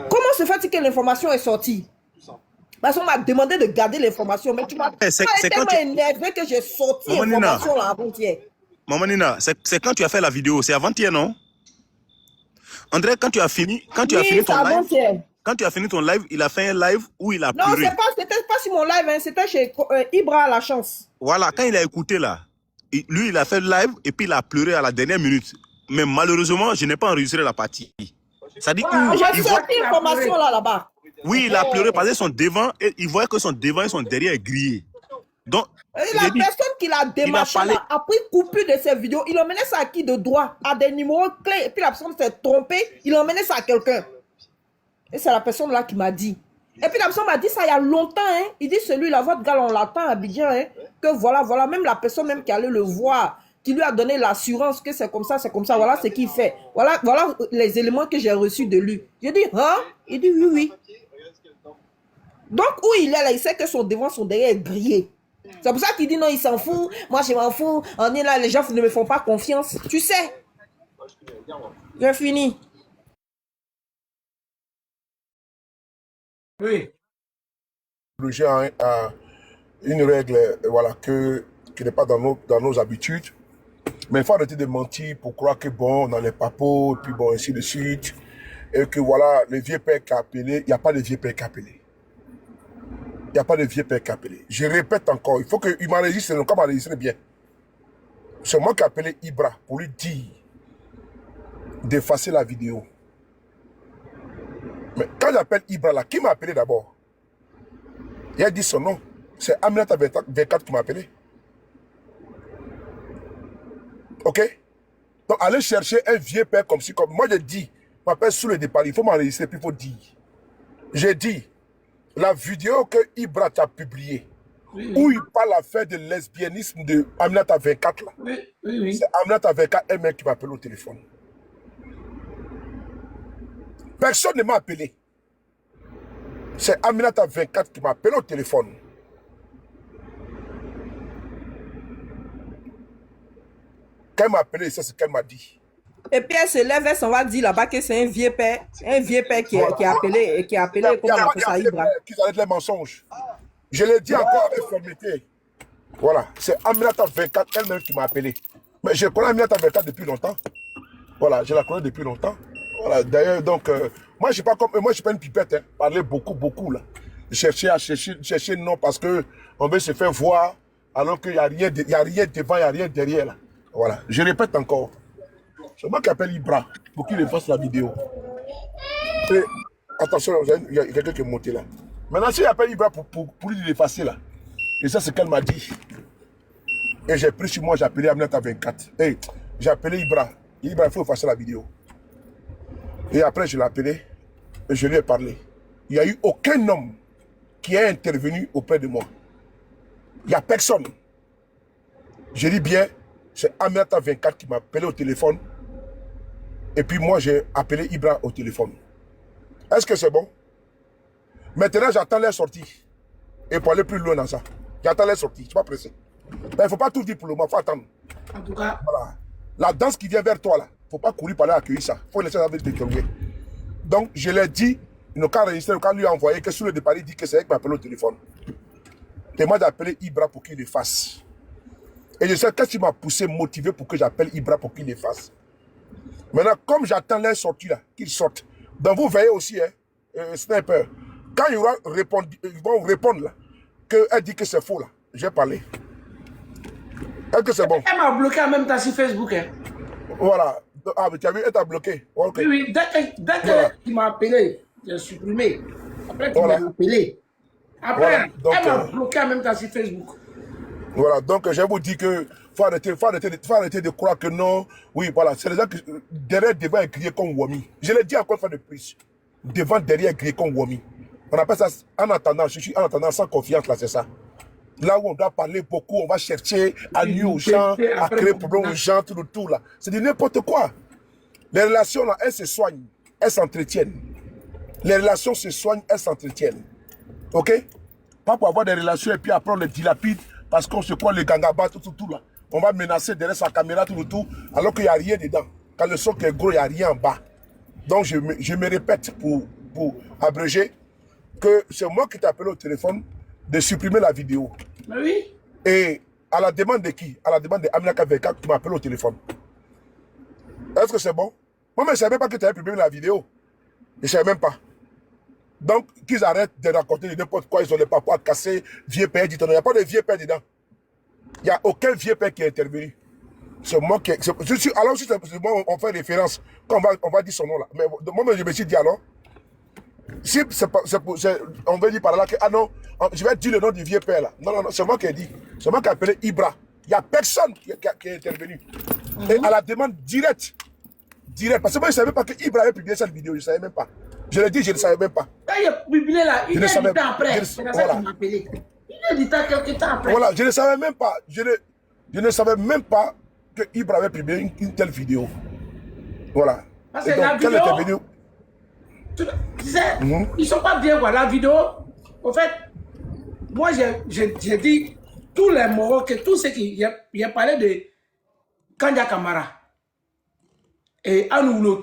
F: Comment se fait-il que l'information est sortie? Parce qu'on m'a demandé de garder l'information, mais tu m'as tellement énervé que j'ai sorti l'information là avant-hier.
B: Maman Nina, c'est quand tu as fait la vidéo, c'est avant-hier, non? André, quand tu as fini ton live, quand tu as fini ton live, il a fait un live où il a pleuré.
F: Non, c'était pas sur mon live, hein, c'était chez Ibra à la chance.
B: Voilà, quand il a écouté là, lui il a fait le live et puis il a pleuré à la dernière minute. Mais malheureusement, je n'ai pas enregistré la partie. Ça dit
F: j'ai sorti l'information là-bas.
B: Oui, il a pleuré parce que son devant, il voyait que son devant et son derrière est grillé. Donc,
F: la personne qui l'a démarché a pris coupure de ses vidéos, il emmenait ça à qui de droit, à des numéros clés, et puis la personne s'est trompée, il emmenait ça à quelqu'un. Et c'est la personne là qui m'a dit. Et puis la personne m'a dit ça il y a longtemps, hein. Il dit celui-là, votre gars, on l'attend à Abidjan, hein. Que voilà, même la personne même qui allait le voir, qui lui a donné l'assurance que c'est comme ça, voilà ce qu'il fait. Voilà les éléments que j'ai reçus de lui. J'ai dit, hein? Il dit oui. Donc où il est là, il sait que son devant, son derrière est grillé. C'est pour ça qu'il dit non, il s'en fout. Moi, je m'en fous. On est là, les gens ne me font pas confiance. Tu sais. J'ai fini.
A: Oui.
E: J'ai une règle voilà, qui n'est pas dans nos habitudes. Mais il faut arrêter de mentir pour croire que bon, on a les papos, puis bon, ainsi de suite. Et que voilà, le vieux père qui a appelé, il n'y a pas de vieux père qui a appelé. Il n'y a pas de vieux père qui a appelé. Je répète encore, il faut qu'il m'enregistre, donc il m'enregistre bien. C'est moi qui ai appelé Ibra pour lui dire d'effacer la vidéo. Mais quand j'appelle Ibra là, qui m'a appelé d'abord? Il a dit son nom. C'est Aminata 24 qui m'a appelé. Ok? Donc allez chercher un vieux père comme si, comme moi je dis, je m'appelle sous le départ, il faut m'enregistrer, puis il faut dire. J'ai dit, la vidéo que Ibra t'a publiée, où il parle à faire de lesbianisme de Aminata 24 là. Oui. C'est Aminata 24 elle-même qui m'a appelé au téléphone. Personne ne m'a appelé. C'est Aminata 24 qui m'a appelé au téléphone. Quand elle m'a appelé, c'est ce qu'elle m'a dit.
F: Et puis elle se lève, elle s'en va dire là-bas que c'est un vieux père qui a appelé, comment on appelle ça, Ibra.
E: Qu'ils arrêtent les mensonges. Je l'ai dit encore avec fermeté. Voilà, c'est Aminata 24 elle-même qui m'a appelé. Mais je connais Aminata 24 depuis longtemps. Voilà, je la connais depuis longtemps. Voilà, d'ailleurs, donc, moi, je suis pas comme, moi, je suis pas une pipette, hein. Parler beaucoup, là. Chercher non, parce que on veut se faire voir, alors qu'il n'y a rien devant, il n'y a rien derrière, là. Voilà, je répète encore. C'est moi qui appelle Ibra pour qu'il efface la vidéo. Et, attention, il y a quelqu'un qui est monté là. Maintenant, si j'appelle Ibra pour lui l'effacer là, et ça, c'est qu'elle m'a dit. Et j'ai pris sur moi, j'ai appelé Aminata 24. Et j'ai appelé Ibra. Ibra, il faut effacer la vidéo. Et après, je l'ai appelé et je lui ai parlé. Il n'y a eu aucun homme qui a intervenu auprès de moi. Il n'y a personne. Je dis bien, c'est Aminata 24 qui m'a appelé au téléphone. Et puis moi, j'ai appelé Ibra au téléphone. Est-ce que c'est bon? Maintenant, j'attends leur sortie. Et pour aller plus loin dans ça. J'attends les sorties, je ne suis pas pressé. Mais il ne faut pas tout dire pour le moment, il faut attendre.
A: En tout cas,
E: voilà. La danse qui vient vers toi, là, il ne faut pas courir par là accueillir ça. Il faut laisser ça avec des théories. Donc, je l'ai dit, quand enregistré, quand lui a envoyé, que sur le départ, il dit que c'est elle qui m'a appelé au téléphone. Et moi, j'ai appelé Ibra pour qu'il le fasse. Et je sais qu'est-ce qui m'a poussé, motivé pour que j'appelle Ibra pour qu'il le fasse. Maintenant, comme j'attends les sorties là, qu'ils sortent, donc vous veillez aussi, Sniper, quand ils vont répondre là, qu'elle dit que c'est faux là, j'ai parlé. Est-ce que c'est bon?
A: Elle m'a bloqué en même temps sur Facebook. Hein.
E: Voilà. Ah, mais tu as vu, elle t'a bloqué. Okay.
A: Oui, dès qu'il m'a appelé, j'ai supprimé. Après, tu m'as appelé. Après, voilà. Elle m'a bloqué en même temps sur Facebook.
E: Voilà, donc je vous dis que faut arrêter de croire que non. Oui, voilà, c'est les gens qui derrière, devant, écrire comme Wami. Je l'ai dit encore une fois de plus. Devant, derrière, écrire comme Wami. On appelle ça en attendant, je suis en attendant sans confiance, là, c'est ça. Là où on doit parler beaucoup, on va chercher à nuire aux gens, à créer des problèmes aux gens, tout le tour là. C'est de n'importe quoi. Les relations là, elles se soignent, elles s'entretiennent. Les relations se soignent, elles s'entretiennent. Ok? Pas pour avoir des relations et puis après on les dilapide parce qu'on se croit les gangabas, tout là. On va menacer derrière sa caméra, tout le tout, alors qu'il n'y a rien dedans. Quand le son est gros, il n'y a rien en bas. Donc je me répète pour abréger que c'est moi qui t'ai appelé au téléphone de supprimer la vidéo.
A: Mais oui.
E: Et à la demande de qui? À la demande de Aminata Veka qui m'a appelé au téléphone. Est-ce que c'est bon? Moi, je ne savais même pas que tu avais publié la vidéo. Je ne savais même pas. Donc, qu'ils arrêtent de raconter n'importe quoi, ils ont les papois cassés, vieux père dit, il n'y a pas de vieux père dedans. Il n'y a aucun vieux père qui est intervenu. C'est moi qui... alors, si c'est moi, on fait référence, quand on va dire son nom là. Mais moi, je me suis dit alors, si on veut dire par là que, ah non, je vais dire le nom du vieux père là. Non, c'est moi qui ai dit. C'est moi qui ai appelé Ibra. Il n'y a personne qui est intervenu. Et à la demande directe, parce que moi, je ne savais pas que Ibra avait publié cette vidéo, je ne savais même pas. Je l'ai dit, je ne savais même pas.
A: Quand il a publié là, il est du temps après. C'est ça qu'il m'a appelé. Il est du temps quelques temps après.
E: Voilà, je ne savais même pas. Je ne savais même pas que Ibra avait publié une telle vidéo. Voilà.
A: Parce que la vidéo... Tu sais, ils ne sont pas bien, quoi. La vidéo, en fait, moi, j'ai dit, tous les Marocains, tous ceux qui... Il a parlé de Kanja Kamara et Anou Loto.